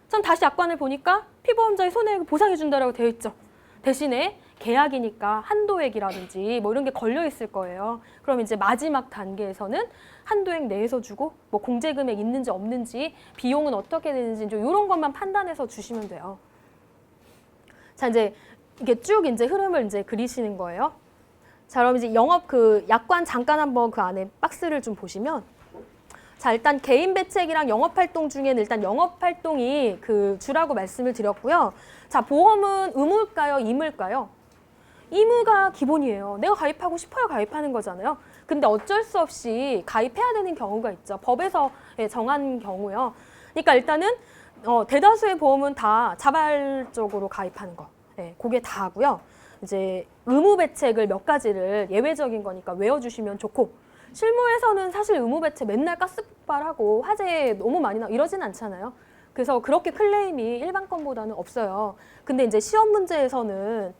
전 다시 약관을 보니까 피보험자의 손해액을 보상해준다라고 되어 있죠. 대신에 계약이니까 한도액이라든지 뭐 이런 게 걸려 있을 거예요. 그럼 이제 마지막 단계에서는 한도액 내에서 주고 뭐 공제금액 있는지 없는지 비용은 어떻게 되는지 이런 것만 판단해서 주시면 돼요. 자, 이제 이게 쭉 이제 흐름을 이제 그리시는 거예요. 자, 그럼 이제 영업 그 약관 잠깐 한번 그 안에 박스를 좀 보시면, 자, 일단 개인 배책이랑 영업활동 중에는 일단 영업활동이 그 주라고 말씀을 드렸고요. 자, 보험은 의무일까요? 임의일까요? 의무가 기본이에요. 내가 가입하고 싶어야 가입하는 거잖아요. 근데 어쩔 수 없이 가입해야 되는 경우가 있죠. 법에서 정한 경우요. 그러니까 일단은 대다수의 보험은 다 자발적으로 가입하는 거. 네, 그게 다 하고요. 이제 의무 배책을 몇 가지를 예외적인 거니까 외워주시면 좋고, 실무에서는 사실 의무 배책 맨날 가스 폭발하고 화재 너무 많이 이러진 않잖아요. 그래서 그렇게 클레임이 일반 건보다는 없어요. 근데 이제 시험 문제에서는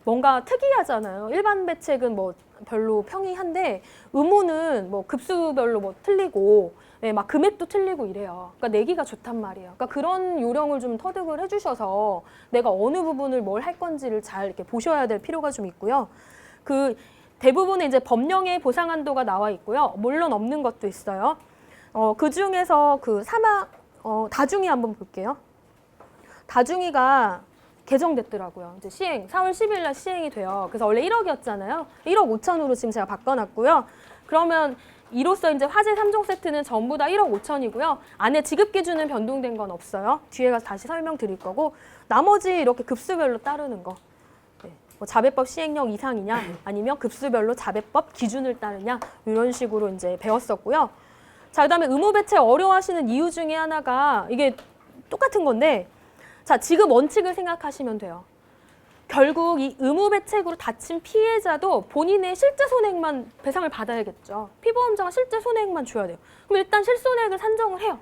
뭔가 특이하잖아요. 일반 배책은 뭐 별로 평이한데 의무는 뭐 급수별로 뭐 틀리고 막 금액도 틀리고 이래요. 그러니까 내기가 좋단 말이에요. 그러니까 그런 요령을 좀 터득을 해주셔서 내가 어느 부분을 뭘 할 건지를 잘 이렇게 보셔야 될 필요가 좀 있고요. 그 대부분의 이제 법령의 보상 한도가 나와 있고요. 물론 없는 것도 있어요. 그 중에서 그 다중이 한번 볼게요. 다중이가 개정됐더라고요. 이제 시행, 4월 10일 날 시행이 돼요. 그래서 원래 1억이었잖아요. 1억 5천으로 지금 제가 바꿔놨고요. 그러면 이로써 이제 화재 3종 세트는 전부 다 1억 5천이고요. 안에 지급 기준은 변동된 건 없어요. 뒤에 가서 다시 설명드릴 거고, 나머지 이렇게 급수별로 따르는 거. 네. 뭐 자배법 시행령 이상이냐, 아니면 급수별로 자배법 기준을 따르냐, 이런 식으로 이제 배웠었고요. 자, 그다음에 의무 배책 어려워하시는 이유 중에 하나가 이게 똑같은 건데, 자, 지급 원칙을 생각하시면 돼요. 결국 이 의무 배책으로 다친 피해자도 본인의 실제 손해액만 배상을 받아야겠죠. 피보험자가 실제 손해액만 줘야 돼요. 그럼 일단 실손해액을 산정을 해요.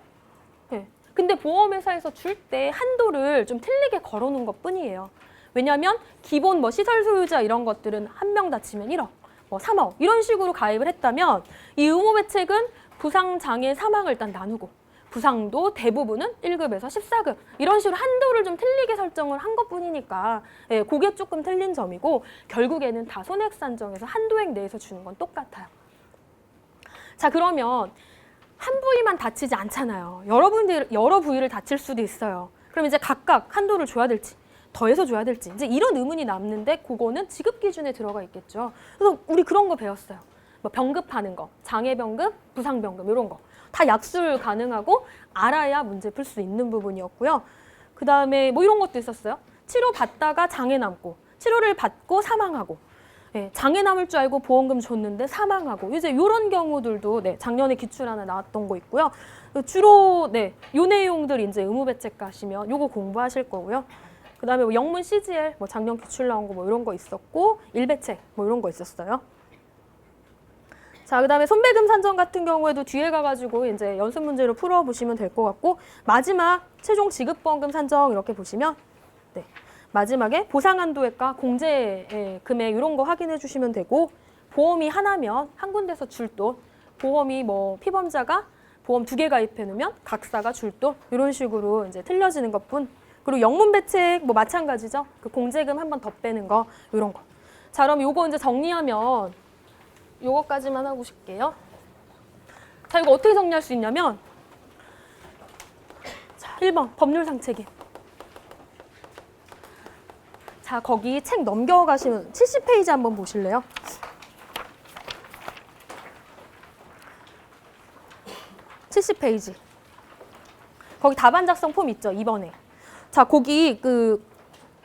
네. 근데 보험회사에서 줄 때 한도를 좀 틀리게 걸어놓은 것 뿐이에요. 왜냐하면 기본 뭐 시설 소유자 이런 것들은 한 명 다치면 1억, 뭐 3억 이런 식으로 가입을 했다면 이 의무 배책은 부상, 장애, 사망을 일단 나누고 부상도 대부분은 1급에서 14급 이런 식으로 한도를 좀 틀리게 설정을 한 것뿐이니까 그게 조금 틀린 점이고 결국에는 다 손해액 산정에서 한도액 내에서 주는 건 똑같아요. 자, 그러면 한 부위만 다치지 않잖아요. 여러 부위를 다칠 수도 있어요. 그럼 이제 각각 한도를 줘야 될지 더해서 줘야 될지 이제 이런 의문이 남는데 그거는 지급 기준에 들어가 있겠죠. 그래서 우리 그런 거 배웠어요. 뭐 병급하는 거, 장애병급, 부상병급 이런 거. 다 약술 가능하고 알아야 문제 풀 수 있는 부분이었고요. 그 다음에 뭐 이런 것도 있었어요. 치료 받다가 장애 남고 치료를 받고 사망하고 장애 남을 줄 알고 보험금 줬는데 사망하고 이제 이런 경우들도 작년에 기출 하나 나왔던 거 있고요. 주로 요 내용들 이제 의무배책 가시면 요거 공부하실 거고요. 그 다음에 뭐 영문 CGL 뭐 작년 기출 나온 거 뭐 이런 거 있었고 일배책 뭐 이런 거 있었어요. 자, 그 다음에 손배금 산정 같은 경우에도 뒤에 가가지고 이제 연습 문제로 풀어보시면 될 것 같고 마지막 최종 지급보험금 산정 이렇게 보시면 마지막에 보상한도액과 공제 금액 이런 거 확인해 주시면 되고 보험이 하나면 한 군데서 줄 돈, 보험이 뭐 피보험자가 보험 2개 가입해 놓으면 각사가 줄 돈 이런 식으로 이제 틀려지는 것뿐. 그리고 영문 배책 뭐 마찬가지죠. 그 공제금 한 번 더 빼는 거 이런 거. 자, 그럼 요거 이제 정리하면 요거까지만 하고 싶게요. 자, 이거 어떻게 정리할 수 있냐면 자, 1번 법률상 책임. 자, 거기 책 넘겨가시면 70페이지 한번 보실래요? (70페이지) 거기 답안 작성 폼 있죠? 2번에. 자, 거기 그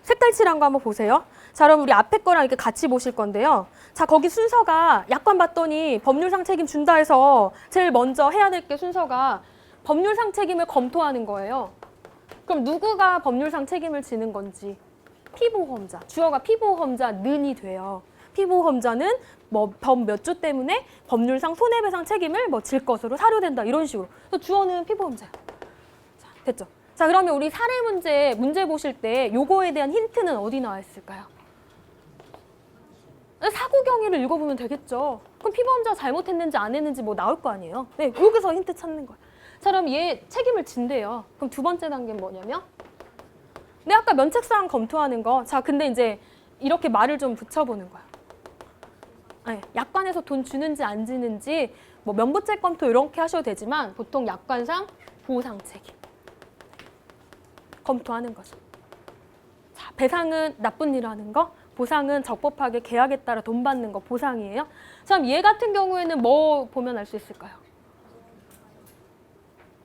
색깔 칠한 거 한번 보세요. 자, 그럼 우리 앞에 거랑 이렇게 같이 보실 건데요. 자, 거기 순서가 약관 봤더니 법률상 책임 준다 해서 제일 먼저 해야 될 게 순서가 법률상 책임을 검토하는 거예요. 그럼 누구가 법률상 책임을 지는 건지 피보험자, 주어가 피보험자 는이 돼요. 피보험자는 뭐 법 몇 조 때문에 법률상 손해배상 책임을 뭐 질 것으로 사료된다 이런 식으로. 그래서 주어는 피보험자예요. 자, 됐죠? 자, 그러면 우리 사례 문제 보실 때 요거에 대한 힌트는 어디 나와 있을까요? 사고 경위를 읽어보면 되겠죠. 그럼 피보험자가 잘못했는지 안 했는지 뭐 나올 거 아니에요. 네, 여기서 힌트 찾는 거예요. 자, 그럼 얘 책임을 진대요. 그럼 두 번째 단계는 뭐냐면 네, 아까 면책사항 검토하는 거. 자, 근데 이제 이렇게 말을 좀 붙여보는 거야. 네, 약관에서 돈 주는지 안 주는지 뭐 면부책 검토 이렇게 하셔도 되지만 보통 약관상 보상 책임 검토하는 거죠. 자, 배상은 나쁜 일 하는 거, 보상은 적법하게 계약에 따라 돈 받는 거 보상이에요. 참, 얘 같은 경우에는 뭐 보면 알 수 있을까요?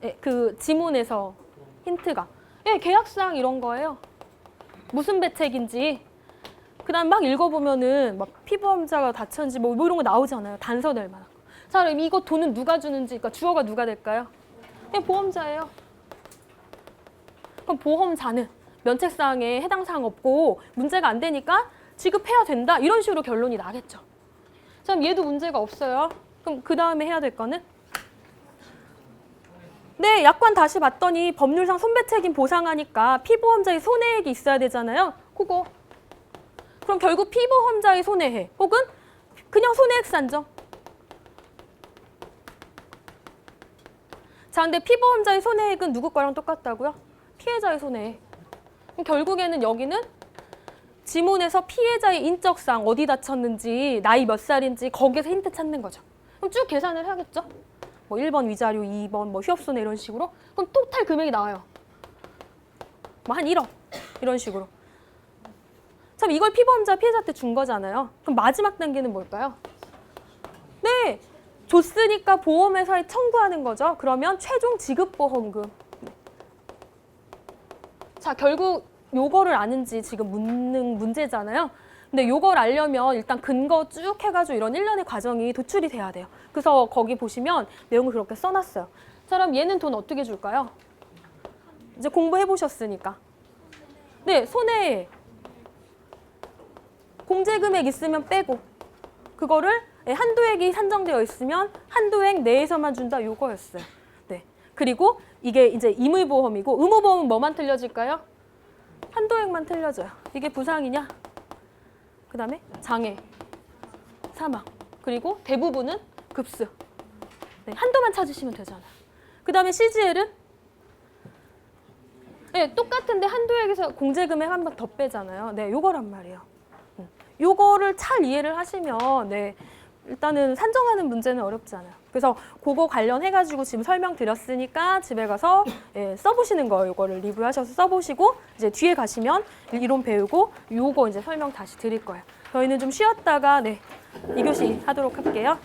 예, 그 지문에서 힌트가 예, 계약사항 이런 거예요. 무슨 배책인지. 그다음 막 읽어보면은 막 피보험자가 다쳤는지 뭐 이런 거 나오잖아요. 단서될 만한 거. 자, 그럼 이거 돈은 누가 주는지, 그러니까 주어가 누가 될까요? 예, 보험자예요. 그럼 보험자는 면책사항에 해당 사항 없고 문제가 안 되니까 지급해야 된다. 이런 식으로 결론이 나겠죠. 자, 그럼 얘도 문제가 없어요. 그럼 그 다음에 해야 될 거는? 네, 약관 다시 봤더니 법률상 손배책임 보상하니까 피보험자의 손해액이 있어야 되잖아요. 그거. 그럼 결국 피보험자의 손해액 혹은 그냥 손해액 산정. 자, 근데 피보험자의 손해액은 누구 거랑 똑같다고요? 피해자의 손해액. 그럼 결국에는 여기는 지문에서 피해자의 인적사항 어디 다쳤는지 나이 몇 살인지 거기에서 힌트 찾는 거죠. 그럼 쭉 계산을 해야겠죠. 뭐 1번 위자료, 2번 뭐 휴업손해 이런 식으로. 그럼 토탈 금액이 나와요. 뭐 한 1억 이런 식으로. 참, 이걸 피보험자 피해자한테 준 거잖아요. 그럼 마지막 단계는 뭘까요? 네, 줬으니까 보험회사에 청구하는 거죠. 그러면 최종 지급보험금. 네. 자, 결국 요거를 아는지 지금 묻는 문제잖아요. 근데 요걸 알려면 일단 근거 쭉 해가지고 이런 일련의 과정이 도출이 돼야 돼요. 그래서 거기 보시면 내용을 그렇게 써놨어요. 자, 그럼 얘는 돈 어떻게 줄까요? 이제 공부해 보셨으니까. 네, 손해 공제금액 있으면 빼고 그거를 한도액이 산정되어 있으면 한도액 내에서만 준다 요거였어요. 네. 그리고 이게 이제 임의보험이고 의무보험은 뭐만 틀려질까요? 한도액만 틀려져요. 이게 부상이냐? 그 다음에 장애, 사망, 그리고 대부분은 급수. 네, 한도만 찾으시면 되잖아요. 그 다음에 CGL은 네, 똑같은데 한도액에서 공제금액 한 번 더 빼잖아요. 네, 요거란 말이에요. 요거를 잘 이해를 하시면 네, 일단은 산정하는 문제는 어렵지 않아요. 그래서 그거 관련해가지고 지금 설명드렸으니까 집에 가서 예, 써보시는 거예요. 요거를 리뷰하셔서 써보시고 이제 뒤에 가시면 이론 배우고 요거 이제 설명 다시 드릴 거예요. 저희는 좀 쉬었다가 네, 2교시 하도록 할게요.